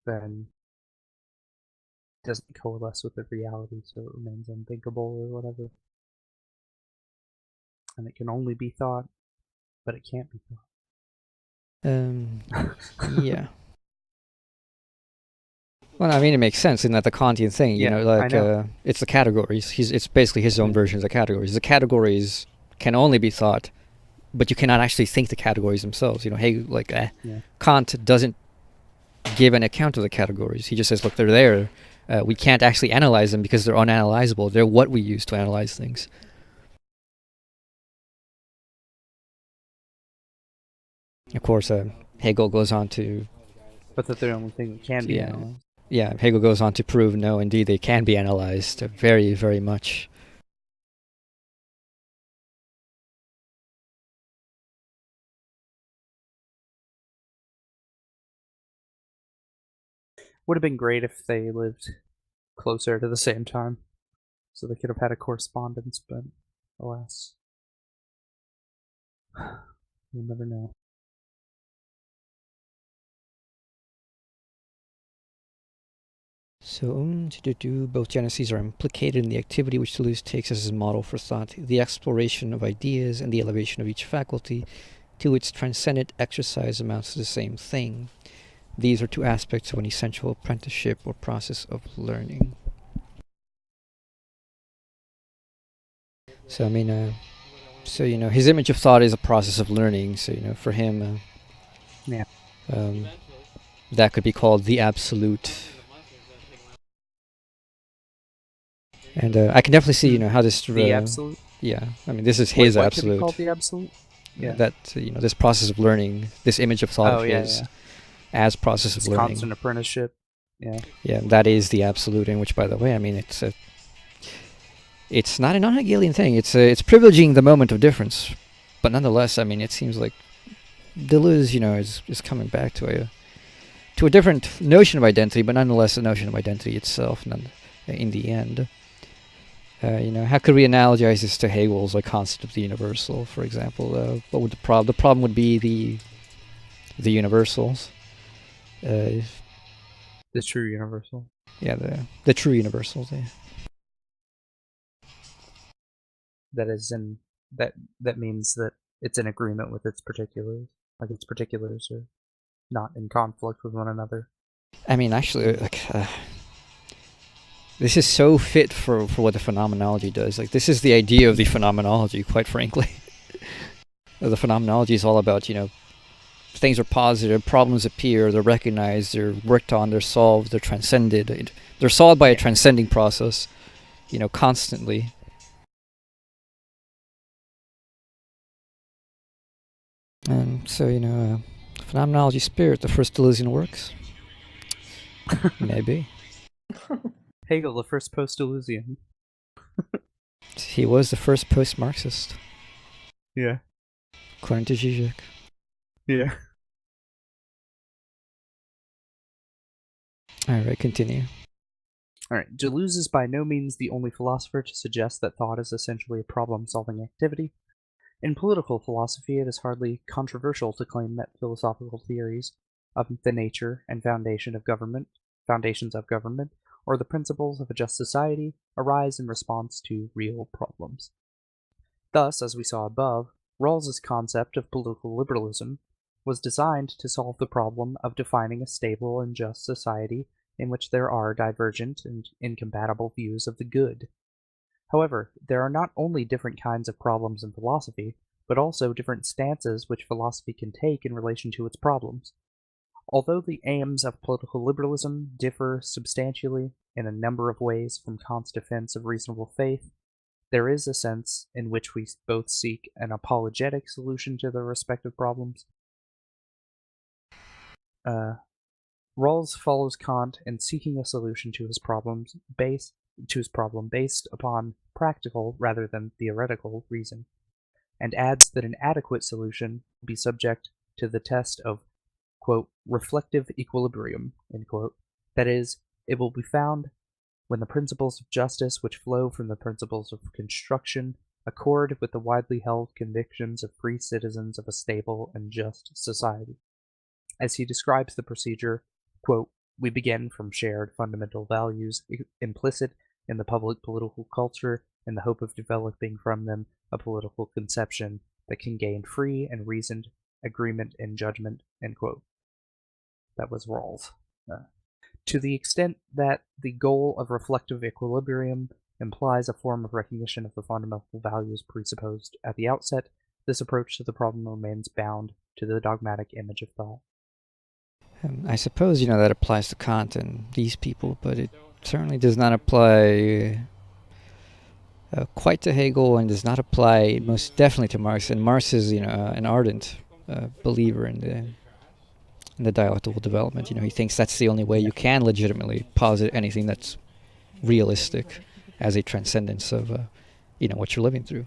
S2: then it doesn't coalesce with the reality, so it remains unthinkable or whatever. And it can only be thought, but it can't be thought.
S1: Yeah. Well, I mean, it makes sense in that the Kantian thing, you
S2: Yeah,
S1: know, like,
S2: I know.
S1: it's the categories. It's basically his own version of the categories. The categories can only be thought, but you cannot actually think the categories themselves. You know, hey, like,
S2: Yeah.
S1: Kant doesn't give an account of the categories. He just says, look, they're there. We can't actually analyze them because they're unanalyzable. They're what we use to analyze things. Of course, Hegel goes on to...
S2: But that they're the only thing that can be
S1: Yeah.
S2: analyzed.
S1: Yeah, Hegel goes on to prove, no, indeed, they can be analyzed very, very much.
S2: Would have been great if they lived closer to the same time, so they could have had a correspondence, but alas. You'll never know.
S1: So, both geneses are implicated in the activity which Deleuze takes as his model for thought, the exploration of ideas and the elevation of each faculty to its transcendent exercise amounts to the same thing. These are two aspects of an essential apprenticeship or process of learning. So, I mean, so, you know, his image of thought is a process of learning, so, you know, for him,
S2: Yeah.
S1: that could be called the absolute. And I can definitely see, you know, how this...
S2: The absolute?
S1: Yeah, I mean, this is his
S2: what
S1: absolute.
S2: Could be called the absolute? Yeah.
S1: That, you know, this process of learning, this image of thought of his as process of learning.
S2: Constant apprenticeship. Yeah.
S1: Yeah, that is the absolute, in which, by the way, I mean, it's not a non-Hegelian thing. It's privileging the moment of difference, but nonetheless, I mean, it seems like Deleuze, you know, is coming back to a different notion of identity, but nonetheless a notion of identity itself. In the end, you know, how could we analogize this to Hegel's like concept of the universal, for example? What would the problem? The problem would be the universals.
S2: The true universal.
S1: Yeah, the true universals. Yeah.
S2: That is that means that it's in agreement with its particulars. Like its particulars are not in conflict with one another.
S1: I mean, actually, like, this is so fit for what the phenomenology does. Like, this is the idea of the phenomenology, quite frankly. The phenomenology is all about, you know, things are positive, problems appear, they're recognized, they're worked on, they're solved, they're transcended. They're solved by a transcending process, you know, constantly. And so, you know, phenomenology spirit, the first Deleuzean works. Maybe.
S2: Hegel, the first post-Deleuzian.
S1: He was the first post-Marxist.
S2: Yeah.
S1: According to Zizek.
S2: Yeah.
S1: Alright, continue.
S2: Alright, Deleuze is by no means the only philosopher to suggest that thought is essentially a problem-solving activity. In political philosophy, it is hardly controversial to claim that philosophical theories of the nature and foundations of government, or the principles of a just society, arise in response to real problems. Thus, as we saw above, Rawls's concept of political liberalism was designed to solve the problem of defining a stable and just society in which there are divergent and incompatible views of the good. However, there are not only different kinds of problems in philosophy, but also different stances which philosophy can take in relation to its problems. Although the aims of political liberalism differ substantially in a number of ways from Kant's defense of reasonable faith, there is a sense in which we both seek an apologetic solution to their respective problems. Rawls follows Kant in seeking a solution to his problem based upon practical rather than theoretical reason, and adds that an adequate solution will be subject to the test of, quote, reflective equilibrium, end quote. That is, it will be found when the principles of justice which flow from the principles of construction accord with the widely held convictions of free citizens of a stable and just society. As he describes the procedure, quote, we begin from shared fundamental values implicit in the public political culture in the hope of developing from them a political conception that can gain free and reasoned agreement in judgment, end quote. That was Rawls. To the extent that the goal of reflective equilibrium implies a form of recognition of the fundamental values presupposed at the outset, this approach to the problem remains bound to the dogmatic image of thought.
S1: I suppose, that applies to Kant and these people, but it certainly does not apply quite to Hegel, and does not apply most definitely to Marx. And Marx is, an ardent believer in the dialectical development. He thinks that's the only way you can legitimately posit anything that's realistic as a transcendence of, what you're living through.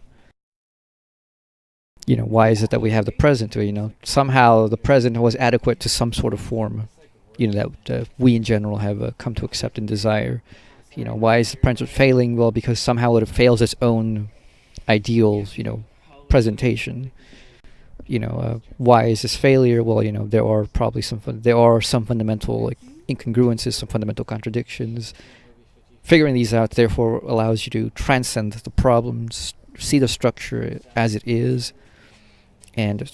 S1: Why is it that we have the present? Somehow the present was adequate to some sort of form, that we in general have come to accept and desire. Why is the present failing? Well, because somehow it fails its own ideals, presentation. Why is this failure? Well, there are some fundamental incongruences, some fundamental contradictions. Figuring these out, therefore, allows you to transcend the problems, see the structure as it is, and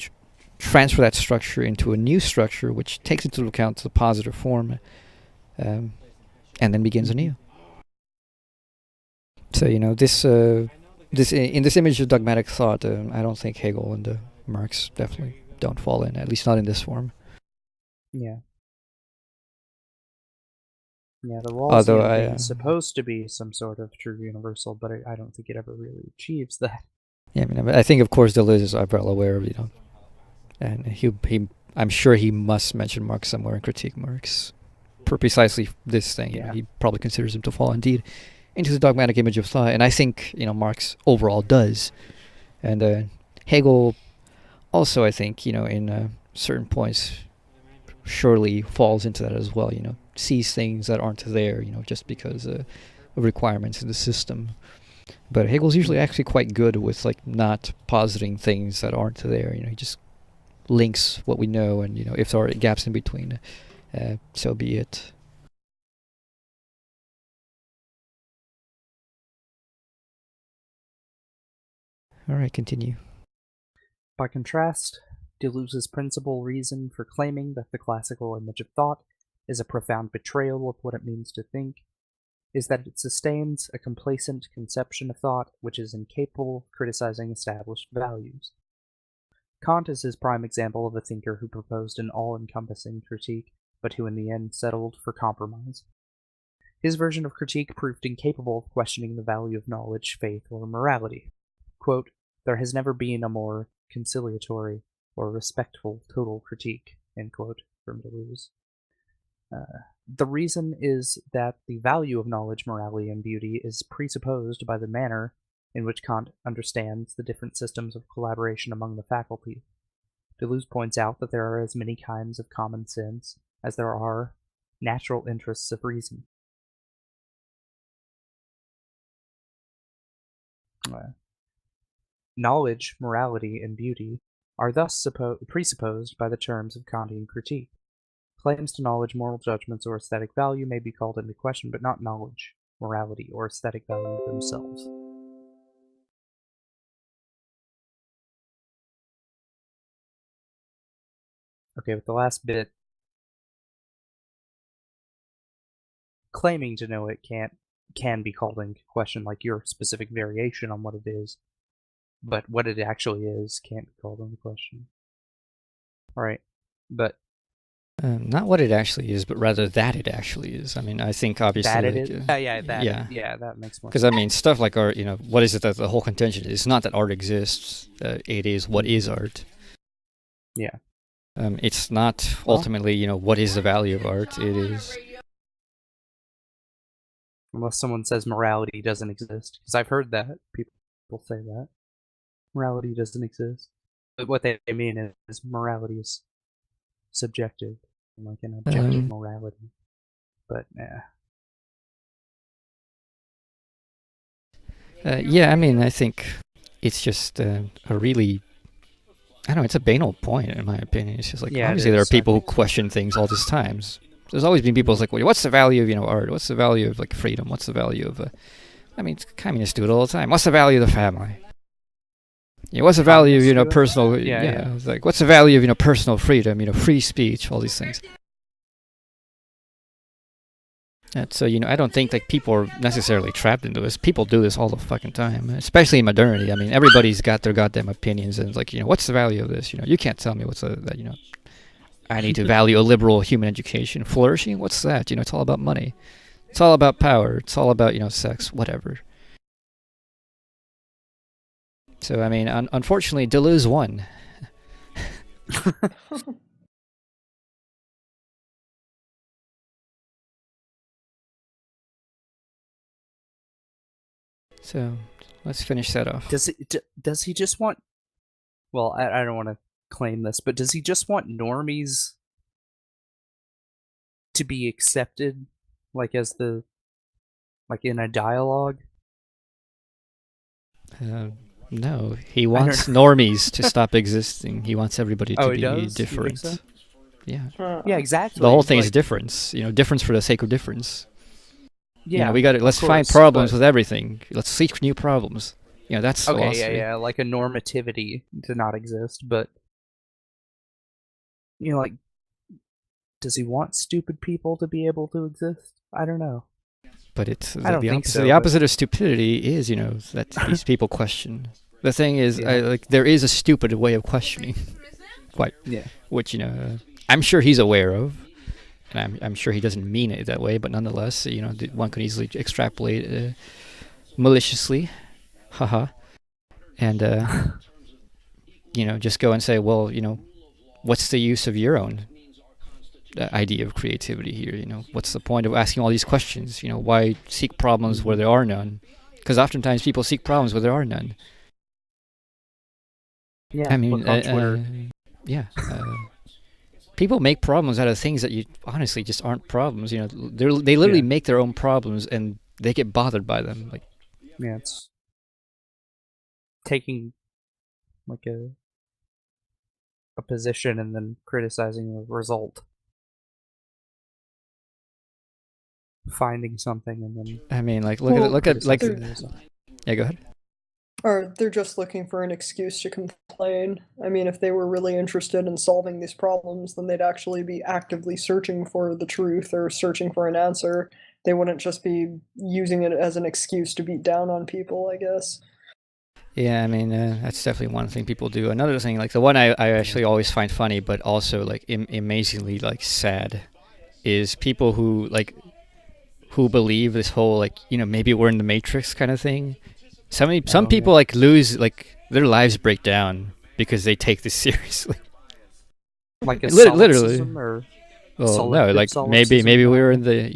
S1: transfer that structure into a new structure which takes into account the positive form, and then begins anew. So, this in this image of dogmatic thought, I don't think Hegel and Marx definitely don't fall in, at least not in this form.
S2: Yeah. Yeah, the Rawlsian thing is
S1: I
S2: supposed to be some sort of true universal, but I don't think it ever really achieves that.
S1: Yeah, I think, of course, Deleuze is well aware of, and I'm sure he must mention Marx somewhere and critique Marx for precisely this thing.
S2: Yeah.
S1: He probably considers him to fall indeed into the dogmatic image of thought, and I think Marx overall does, and Hegel also, I think, in certain points surely falls into that as well. Sees things that aren't there, just because of requirements in the system. But Hegel's usually actually quite good with not positing things that aren't there. He just links what we know, and if there are gaps in between, so be it. All right, continue.
S2: By contrast, Deleuze's principal reason for claiming that the classical image of thought is a profound betrayal of what it means to think is that it sustains a complacent conception of thought which is incapable of criticizing established values. Kant is his prime example of a thinker who proposed an all-encompassing critique, but who in the end settled for compromise. His version of critique proved incapable of questioning the value of knowledge, faith, or morality. Quote, there has never been a more conciliatory or respectful total critique, end quote, from Deleuze. The reason is that the value of knowledge, morality, and beauty is presupposed by the manner in which Kant understands the different systems of collaboration among the faculty. Deleuze points out that there are as many kinds of common sense as there are natural interests of reason. Knowledge, morality, and beauty are thus presupposed by the terms of Kantian critique. Claims to knowledge, moral judgments, or aesthetic value may be called into question, but not knowledge, morality, or aesthetic value themselves. Okay, with the last bit, claiming to know it can be called into question, like your specific variation on what it is, but what it actually is can't be called into question. All right, but
S1: not what it actually is, but rather that it actually is. I mean, I think obviously
S2: that it
S1: like,
S2: is. That makes more
S1: because
S2: sense.
S1: I mean, stuff like art. What is it that the whole contention is? It's not that art exists. It is what is art.
S2: Yeah.
S1: It's not ultimately, what is the value of art. It is.
S2: Unless someone says morality doesn't exist, because I've heard that people say that morality doesn't exist, but what they mean is morality is subjective, like an objective morality. But
S1: yeah, I mean, I think it's just a really, I don't know, it's a banal point in my opinion. It's just like, obviously there are people who question things all these times. There's always been people who's like, well, what's the value of, art? What's the value of, like, freedom? What's the value of, I mean, communists do it all the time. What's the value of the family? What's the value of, personal, It's like, what's the value of, personal freedom, free speech, all these things. And so, I don't think like people are necessarily trapped into this. People do this all the fucking time, especially in modernity. I mean, everybody's got their goddamn opinions, and it's like, what's the value of this? You can't tell me I need to value a liberal human education. Flourishing? What's that? It's all about money. It's all about power. It's all about, sex, whatever. So, I mean, unfortunately, Deleuze won. So, let's finish that off.
S2: Does he just want... Well, I don't want to claim this, but does he just want normies to be accepted, like in a dialogue?
S1: No, he wants normies to stop existing. He wants everybody to be different.
S2: So?
S1: Yeah.
S2: Yeah, exactly.
S1: The whole thing is difference. Difference for the sake of difference.
S2: Yeah,
S1: let's find problems with everything. Let's seek new problems. That's philosophy.
S2: Yeah, like a normativity to not exist, but like, does he want stupid people to be able to exist? I don't know.
S1: But it's the opposite of stupidity is, that these people question. The thing is, there is a stupid way of questioning, which I'm sure he's aware of. And I'm sure he doesn't mean it that way, but nonetheless, one could easily extrapolate maliciously, haha, and just go and say, well, what's the use of your own idea of creativity here? What's the point of asking all these questions? Why seek problems where there are none? Because oftentimes people seek problems where there are none.
S2: Yeah,
S1: I mean, people make problems out of things that you honestly just aren't problems. They literally make their own problems and they get bothered by them. Like,
S2: yeah, it's taking like a position and then criticizing the result. Finding something and then
S1: I mean, like look at yeah, go ahead.
S3: Or they're just looking for an excuse to complain. I mean, if they were really interested in solving these problems, then they'd actually be actively searching for the truth or searching for an answer. They wouldn't just be using it as an excuse to beat down on people, I guess.
S1: Yeah, I mean, that's definitely one thing people do. Another thing, like the one I actually always find funny, but also like amazingly like sad, is people who believe this whole like maybe we're in the Matrix kind of thing. Some people like lose, like their lives break down because they take this seriously.
S2: Like a
S1: literally.
S2: Or
S1: well, no, like maybe we were in the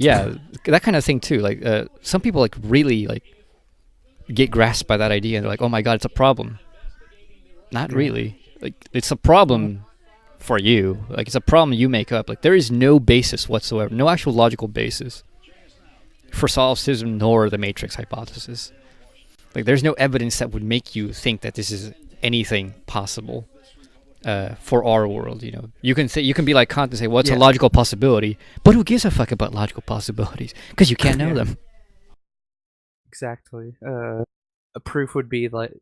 S1: that kind of thing too. Like some people like really like get grasped by that idea and they're like, oh my god, it's a problem. Not really. Like it's a problem for you. Like, it's a problem you make up. Like, there is no basis whatsoever, no actual logical basis for solipsism nor the matrix hypothesis. Like, there's no evidence that would make you think that this is anything possible for our world. You know, you can be like Kant and say, "What's a logical possibility?" But who gives a fuck about logical possibilities? Because you can't know them.
S2: Exactly. A proof would be, like,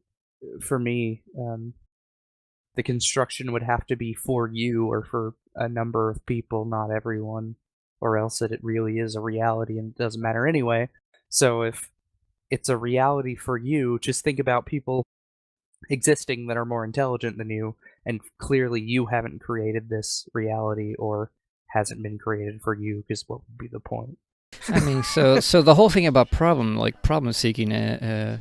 S2: for me, the construction would have to be for you or for a number of people, not everyone, or else it really is a reality and it doesn't matter anyway. So if it's a reality for you, just think about people existing that are more intelligent than you, and clearly you haven't created this reality or hasn't been created for you, because what would be the point?
S1: I mean, so the whole thing about problem seeking is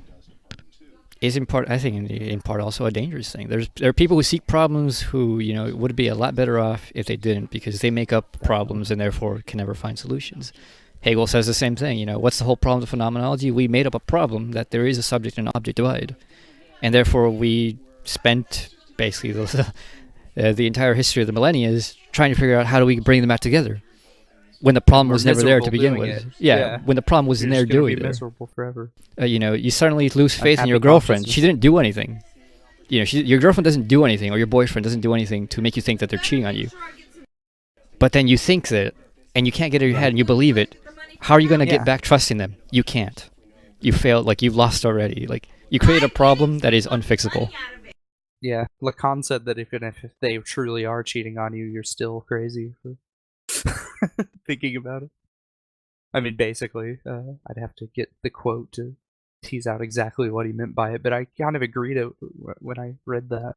S1: in part, I think, in part also a dangerous thing. There are people who seek problems who, you know, would be a lot better off if they didn't, because they make up problems and therefore can never find solutions. Hegel says the same thing. You know, what's the whole problem of phenomenology? We made up a problem that there is a subject and object divide, and therefore we spent basically the entire history of the millennia trying to figure out how do we bring them back together, when the problem was never there to begin with. Yeah, when the problem wasn't there doing it. You're
S2: miserable forever.
S1: You know, you suddenly lose faith in your girlfriend. She didn't do anything. You know, your girlfriend doesn't do anything, or your boyfriend doesn't do anything to make you think that they're cheating on you. But then you think that, and you can't get it in your head, and you believe it. How are you going to get back trusting them? You can't. You failed. Like, you've lost already. Like, you create a problem that is unfixable.
S2: Yeah, Lacan said that if they truly are cheating on you, you're still crazy for thinking about it. I mean, basically, I'd have to get the quote to tease out exactly what he meant by it, but I kind of agreed when I read that.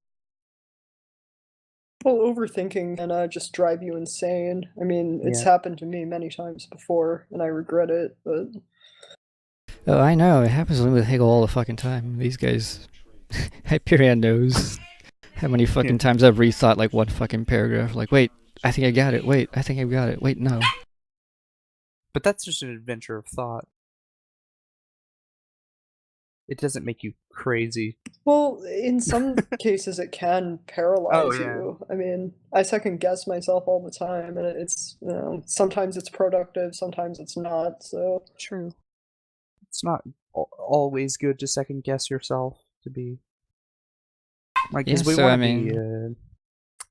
S3: Well, overthinking can just drive you insane. I mean, it's happened to me many times before, and I regret it, but...
S1: Oh, I know. It happens with Hegel all the fucking time. These guys... Hyperion knows how many fucking times I've rethought, like, one fucking paragraph. Like, wait, I think I got it. Wait, I think I've got it. Wait, no.
S2: But that's just an adventure of thought. It doesn't make you crazy.
S3: Well, in some cases it can paralyze you. I mean, I second guess myself all the time, and it's, you know, sometimes it's productive, sometimes it's not, so...
S2: True. It's not always good to second guess yourself, to be... Like, because we want to be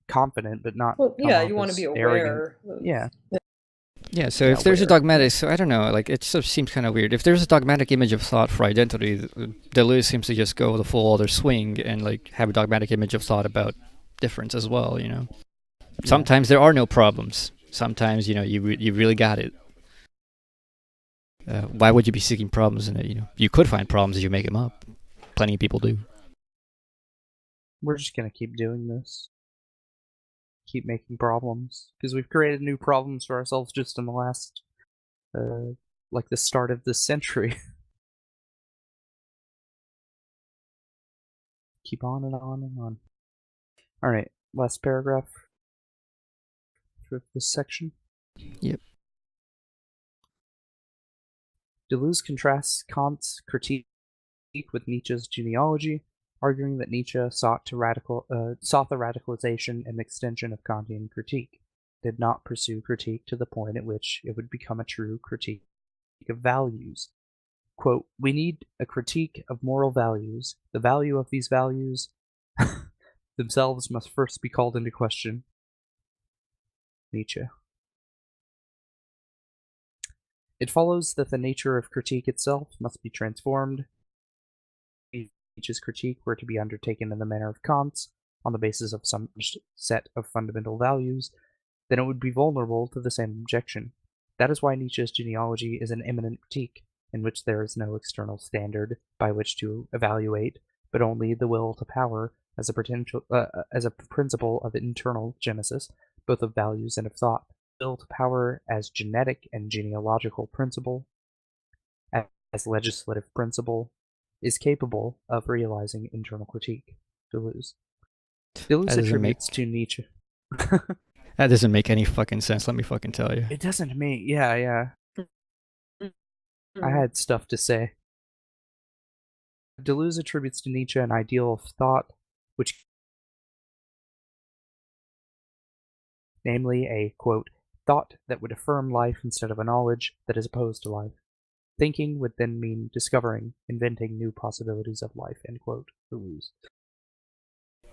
S2: confident, but not...
S3: Well, yeah, you want to be aware.
S1: Yeah, so if there's a dogmatic, so I don't know, like, it sort of seems kind of weird. If there's a dogmatic image of thought for identity, Deleuze seems to just go the full other swing and, like, have a dogmatic image of thought about difference as well, you know? Yeah. Sometimes there are no problems. Sometimes, you know, you really got it. Why would you be seeking problems in it, you know? You could find problems if you make them up. Plenty of people do.
S2: We're just gonna keep doing this. Keep making problems, because we've created new problems for ourselves just in the last, like, the start of this century. Keep on and on and on. Alright, last paragraph for this section.
S1: Yep.
S2: Deleuze contrasts Kant's critique with Nietzsche's genealogy, arguing that Nietzsche sought the radicalization and extension of Kantian critique, did not pursue critique to the point at which it would become a true critique of values. Quote, "We need a critique of moral values. The value of these values themselves must first be called into question." Nietzsche. It follows that the nature of critique itself must be transformed. Nietzsche's critique were to be undertaken in the manner of Kant's, on the basis of some set of fundamental values, then it would be vulnerable to the same objection. That is why Nietzsche's genealogy is an immanent critique, in which there is no external standard by which to evaluate, but only the will to power as a principle of internal genesis, both of values and of thought. Will to power as genetic and genealogical principle, as legislative principle, is capable of realizing internal critique. Deleuze attributes to Nietzsche.
S1: That doesn't make any fucking sense, let me fucking tell you.
S2: It doesn't to me, yeah. I had stuff to say. Deleuze attributes to Nietzsche an ideal of thought, which namely a, quote, thought that would affirm life instead of a knowledge that is opposed to life. Thinking would then mean discovering, inventing new possibilities of life, end quote, Deleuze.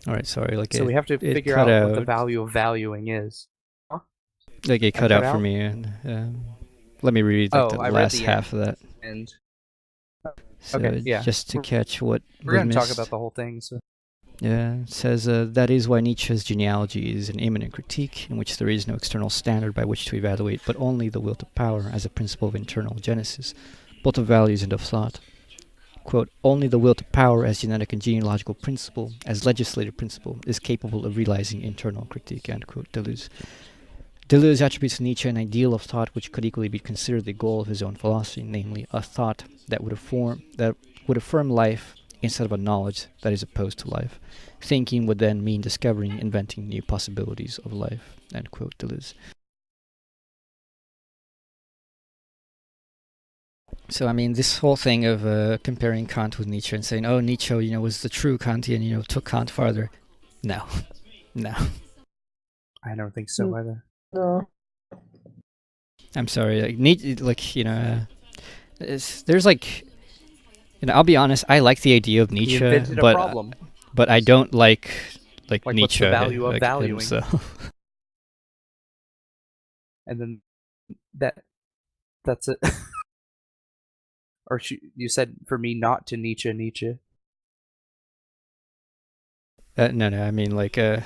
S1: All right, sorry. Like
S2: So we have to figure
S1: cut
S2: out what the
S1: out.
S2: value of valuing is. Huh?
S1: Like it cut
S2: cut
S1: out for
S2: out?
S1: me, and let me read like
S2: Oh,
S1: the
S2: I read
S1: last
S2: the
S1: half of that.
S2: And
S1: So
S2: okay, yeah.
S1: just to catch what
S2: We're
S1: was
S2: going to talk
S1: missed.
S2: about the whole thing. So.
S1: Yeah, it says that is why Nietzsche's genealogy is an immanent critique in which there is no external standard by which to evaluate, but only the will to power as a principle of internal genesis, both of values and of thought. Quote, only the will to power as genetic and genealogical principle, as legislative principle, is capable of realizing internal critique, end quote, Deleuze. Deleuze attributes to Nietzsche an ideal of thought which could equally be considered the goal of his own philosophy, namely a thought that would affirm life instead of a knowledge that is opposed to life. Thinking would then mean discovering, inventing new possibilities of life, end quote, Deleuze. So, I mean, this whole thing of comparing Kant with Nietzsche and saying, oh, Nietzsche, was the true Kantian, took Kant farther. No. No.
S2: I don't think so either.
S3: No.
S1: I'm sorry. There's like, I'll be honest, I like the idea of Nietzsche,
S2: He invented a problem.
S1: But I don't like
S2: Like,
S1: Nietzsche.
S2: what's the value of valuing?
S1: Himself.
S2: And then that's it. Or you said for me not to Nietzsche.
S1: No, I mean I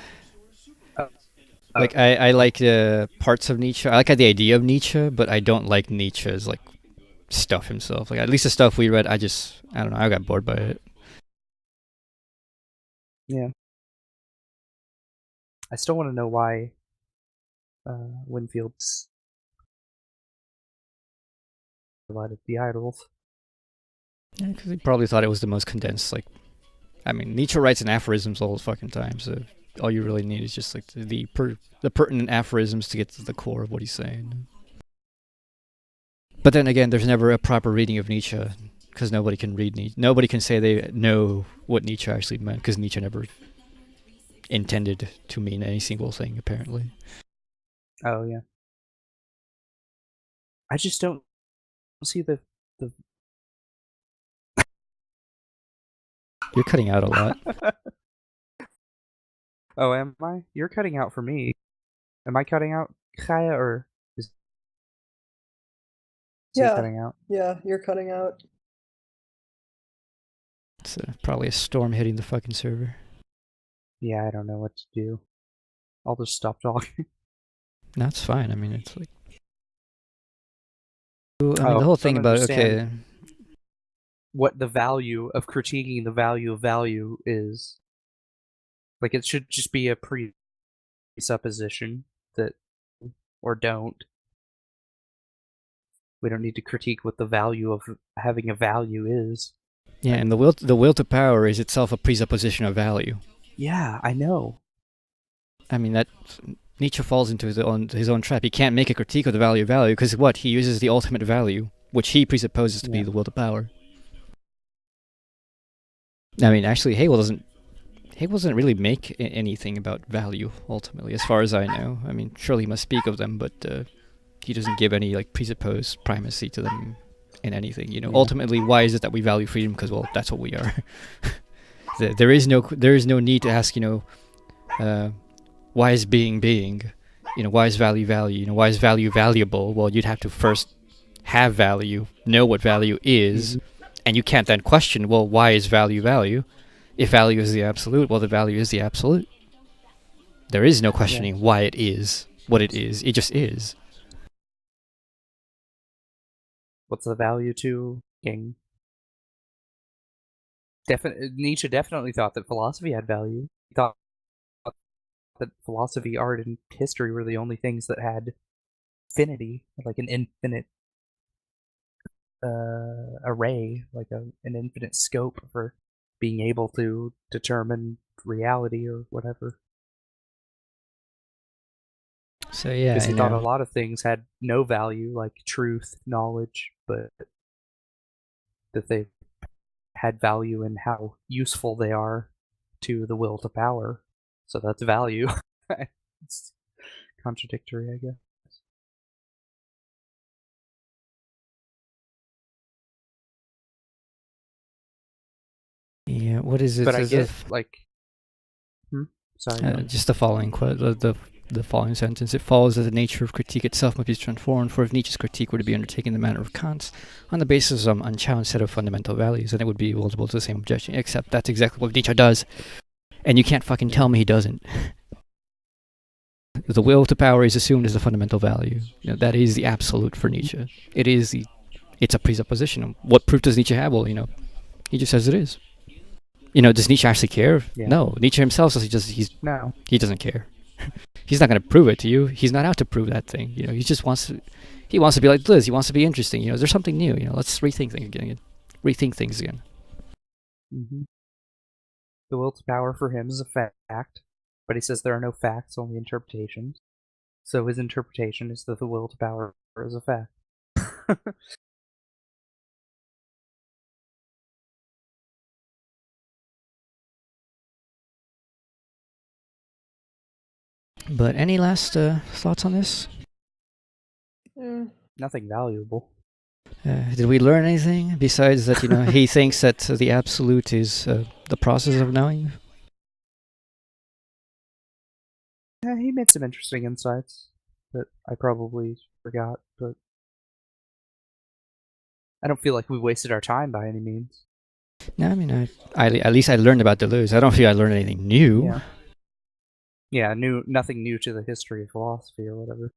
S1: like parts of Nietzsche. I like the idea of Nietzsche, but I don't like Nietzsche's like stuff himself. Like at least the stuff we read, I don't know. I got bored by it.
S2: Yeah. I still want to know why Winfield's divided the idols.
S1: Yeah, because he probably thought it was the most condensed. Like, I mean, Nietzsche writes in aphorisms all the fucking time, so all you really need is just like the pertinent aphorisms to get to the core of what he's saying. But then again, there's never a proper reading of Nietzsche because nobody can read Nietzsche. Nobody can say they know what Nietzsche actually meant because Nietzsche never intended to mean any single thing, apparently.
S2: Oh, yeah. I just don't see the...
S1: You're cutting out a lot.
S2: Oh, am I? You're cutting out for me. Am I cutting out, Kaya, or is he cutting out?
S3: Yeah, you're cutting out.
S1: It's probably a storm hitting the fucking server.
S2: Yeah, I don't know what to do. I'll just stop talking.
S1: No, it's fine. I mean, it's like... the whole thing about, okay...
S2: What the value of critiquing the value of value is. Like, it should just be a presupposition that, or don't. We don't need to critique what the value of having a value is.
S1: Yeah, and the will to power is itself a presupposition of value.
S2: Yeah, I know.
S1: I mean, that Nietzsche falls into his own trap. He can't make a critique of the value of value because what? He uses the ultimate value, which he presupposes to be the will to power. I mean, actually, Hegel doesn't really make anything about value, ultimately, as far as I know. I mean, surely he must speak of them, but he doesn't give any, like, presupposed primacy to them in anything, Yeah. Ultimately, why is it that we value freedom? Because, well, that's what we are. There is no need to ask, why is being? Why is value? Why is value valuable? Well, you'd have to first have value, know what value is, and you can't then question, well, why is value? If value is the absolute, well, the value is the absolute. There is no questioning why it is what it is. It just is.
S2: What's the value to King? Nietzsche definitely thought that philosophy had value. He thought that philosophy, art, and history were the only things that had infinity, like an infinite array, like an infinite scope for being able to determine reality or whatever.
S1: So yeah,
S2: because he thought a lot of things had no value, like truth, knowledge, but that they had value in how useful they are to the will to power. So that's value. It's contradictory, I guess.
S1: Yeah, what is it?
S2: But I
S1: Is
S2: get,
S1: it
S2: sorry. go on.
S1: just the following quote, the following sentence. It follows that the nature of critique itself must be transformed, for if Nietzsche's critique were to be undertaken in the manner of Kant's, on the basis of some unchallenged set of fundamental values, then it would be vulnerable to the same objection, except that's exactly what Nietzsche does. And you can't fucking tell me he doesn't. The will to power is assumed as a fundamental value. You know, that is the absolute for Nietzsche. It's a presupposition. What proof does Nietzsche have? Well, he just says it is. Does Nietzsche actually care?
S2: Yeah.
S1: No. Nietzsche himself says
S2: No.
S1: he doesn't care. He's not going to prove it to you. He's not out to prove that thing. He just wants to be like Deleuze. He wants to be interesting. There's something new. Let's rethink things again.
S2: Mm-hmm. The will to power for him is a fact, but he says there are no facts, only interpretations. So his interpretation is that the will to power is a fact.
S1: But any last thoughts on this?
S2: Nothing valuable.
S1: Did we learn anything besides that, he thinks that the absolute is the process of knowing?
S2: Yeah, he made some interesting insights that I probably forgot, but I don't feel like we wasted our time by any means.
S1: No, I mean, at least I learned about Deleuze. I don't feel I learned anything new.
S2: Yeah, nothing new to the history of philosophy or whatever.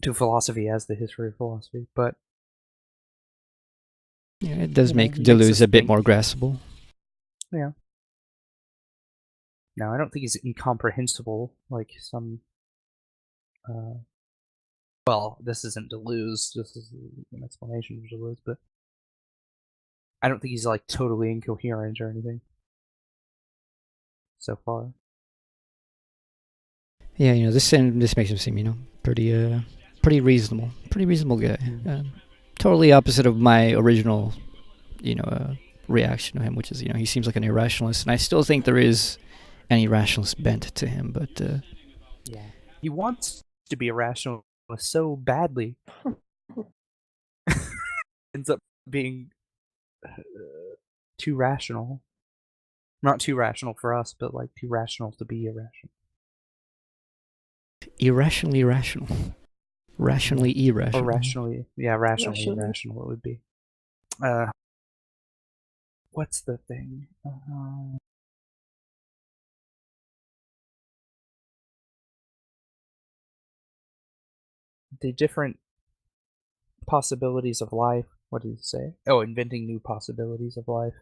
S2: To philosophy as the history of philosophy, but
S1: yeah, it does make Deleuze a bit more graspable.
S2: Yeah. No, I don't think he's incomprehensible like some. Well, this isn't Deleuze. This is an explanation of Deleuze, but I don't think he's like totally incoherent or anything. So far.
S1: Yeah, this makes him seem, pretty reasonable guy. Totally opposite of my original, reaction to him, which is, he seems like an irrationalist, and I still think there is an irrationalist bent to him, but
S2: yeah, he wants to be a rationalist so badly. Ends up being too rational. Not too rational for us, but like too rational to be irrational.
S1: Irrationally rational. Rationally irrational.
S2: Or rationally irrational it would be. What's the thing? The different possibilities of life. What did he say? Oh, inventing new possibilities of life.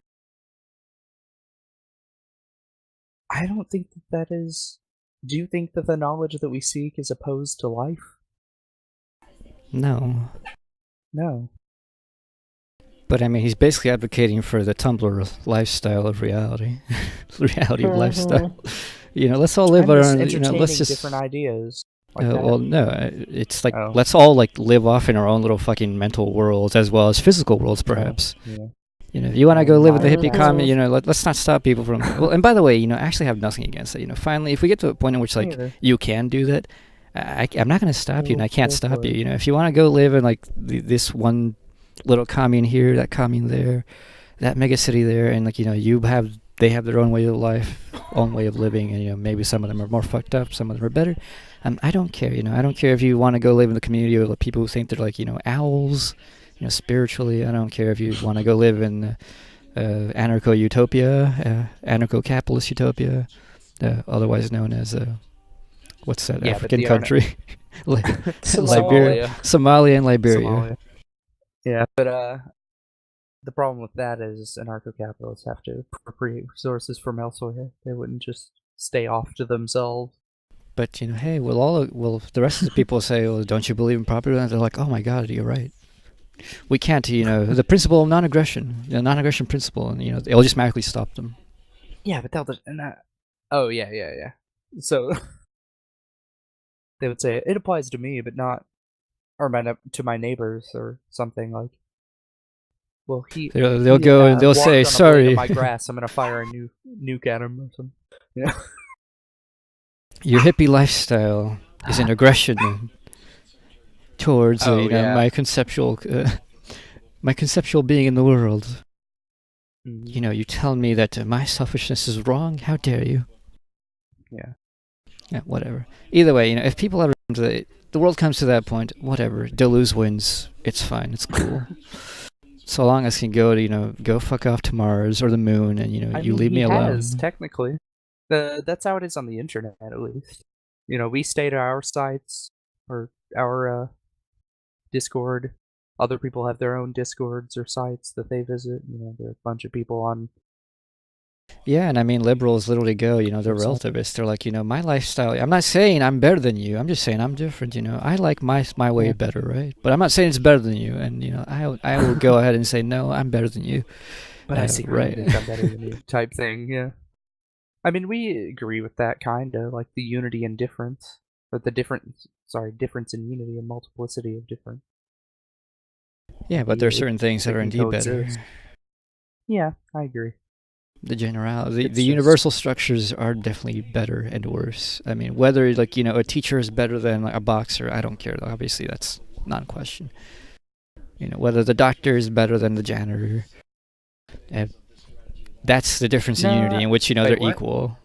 S2: I don't think that is... Do you think that the knowledge that we seek is opposed to life?
S1: No.
S2: No.
S1: But I mean, he's basically advocating for the Tumblr lifestyle of reality. Reality of lifestyle. Let's all live our own... let's just...
S2: different ideas. Like
S1: well, no, it's like, let's all live off in our own little fucking mental worlds as well as physical worlds, perhaps.
S2: Yeah.
S1: If you want to go live with the hippie commune, let's not stop people from... Well, and by the way, I actually have nothing against it. Finally, if we get to a point in which, you can do that, I'm not going to stop you, and I can't stop you. If you want to go live in, this one little commune here, that commune there, that mega city there, and, they have their own way of life, own way of living, and, maybe some of them are more fucked up, some of them are better. I don't care, I don't care if you want to go live in the community with people who think they're, owls, spiritually. I don't care if you want to go live in anarcho-utopia, anarcho-capitalist utopia, otherwise known as, what's that African country? Somalia and Liberia.
S2: Somalia. Yeah, but the problem with that is anarcho-capitalists have to appropriate resources from elsewhere. They wouldn't just stay off to themselves.
S1: But, hey, the rest of the people say, well, don't you believe in property? And they're like, oh my God, you're right. We can't, the principle of non-aggression, the non-aggression principle, and, it'll just magically stop them.
S2: Yeah, but oh, yeah. So, they would say, it applies to me, but not, or to my neighbors, or something like, well,
S1: they'll go and they'll say, sorry.
S2: My grass, I'm going to fire a nuke at him or something. Yeah.
S1: Your hippie lifestyle is an aggression towards
S2: Oh, yeah.
S1: my conceptual being in the world.
S2: Mhm.
S1: You tell me that my selfishness is wrong. How dare you?
S2: Yeah.
S1: Yeah, whatever. Either way, if people ever come to the world comes to that point, whatever. Deleuze wins. It's fine. It's cool. So long as he can go to go fuck off to Mars or the moon, and you leave
S2: he
S1: me alone.
S2: has, technically. That's how it is on the internet, at least. We stay to our sites or our Discord. Other people have their own Discords or sites that they visit. There are a bunch of people on.
S1: Yeah, and I mean, liberals literally go, they're relativists. They're like, my lifestyle. I'm not saying I'm better than you. I'm just saying I'm different. I like my way
S2: Yeah.
S1: better, right? But I'm not saying it's better than you. And I will go ahead and say no, I'm better than you.
S2: But I see
S1: right.
S2: think I'm better than you type thing. Yeah. I mean, we agree with that kind of, like the unity and difference, but difference in unity and multiplicity of different.
S1: Yeah, but there are certain things that are indeed better.
S2: Yeah, I agree.
S1: The generality, the universal structures are definitely better and worse. I mean, whether a teacher is better than a boxer, I don't care. Obviously, that's non-question. Whether the doctor is better than the janitor, that's the difference in unity, in which they're equal.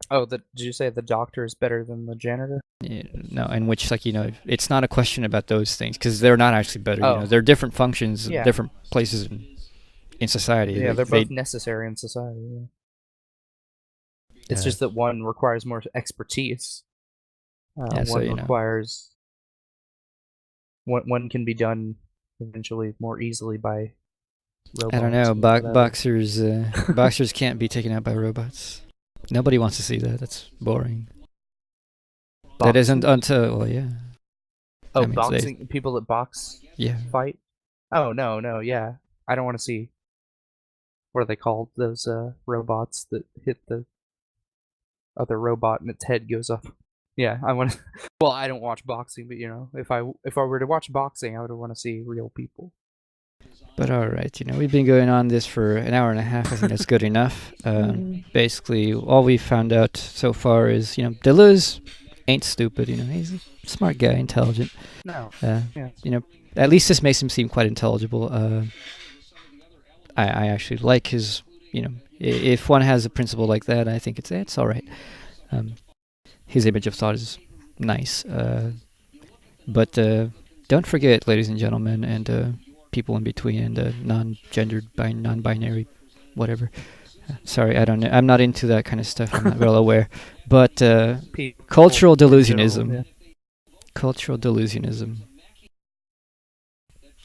S2: Oh, did you say the doctor is better than the janitor?
S1: Yeah, no, in which it's not a question about those things because they're not actually better.
S2: Oh.
S1: They're different functions, different places in society.
S2: Yeah, they're both necessary in society. Yeah. It's just that one requires more expertise. One requires. One can be done eventually more easily by robots.
S1: I don't know. Boxers can't be taken out by robots. Nobody wants to see that. That's boring. Boxing? That isn't until
S2: Oh, boxing people that box.
S1: Yeah.
S2: Fight. Oh no, yeah. I don't want to see. What are they called? Those robots that hit the other robot and its head goes up. Yeah, I want to. Well, I don't watch boxing, but if I were to watch boxing, I would want to see real people.
S1: But all right, we've been going on this for an hour and a half. I think that's good enough. Basically, all we've found out so far is, Deleuze ain't stupid. He's a smart guy, intelligent.
S2: No.
S1: At least this makes him seem quite intelligible. I actually like his. If one has a principle like that, I think it's all right. His image of thought is nice. But don't forget, ladies and gentlemen, and people in between, and non-gendered, non-binary, whatever. Sorry, I don't know. I'm not into that kind of stuff. I'm not well aware. But cultural delusionism. Yeah. Cultural delusionism.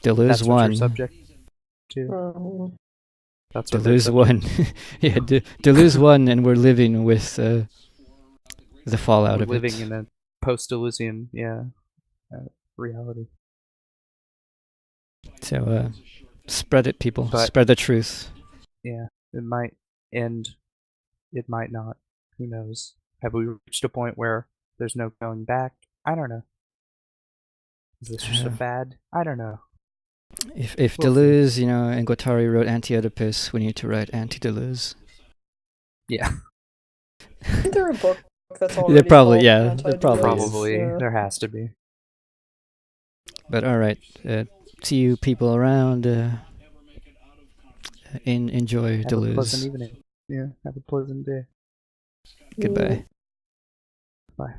S1: Deleuze won.
S2: Subject to. That's
S1: Deleuze won. Yeah, Deleuze won, and we're living with the fallout of it.
S2: Living in a post-Deleuzian, reality.
S1: So spread it, people. Spread the truth.
S2: Yeah, it might end. It might not. Who knows? Have we reached a point where there's no going back? I don't know. Is this just a fad? I don't know.
S1: If Deleuze, and Guattari wrote anti-Oedipus, we need to write anti-Deleuze. Yeah.
S3: Isn't there a book that's already
S1: probably,
S3: there
S2: probably there has to be.
S1: But all right, see you people around. Enjoy Deleuze.
S2: Have a pleasant evening. Yeah, have a pleasant day.
S1: Goodbye.
S2: Bye.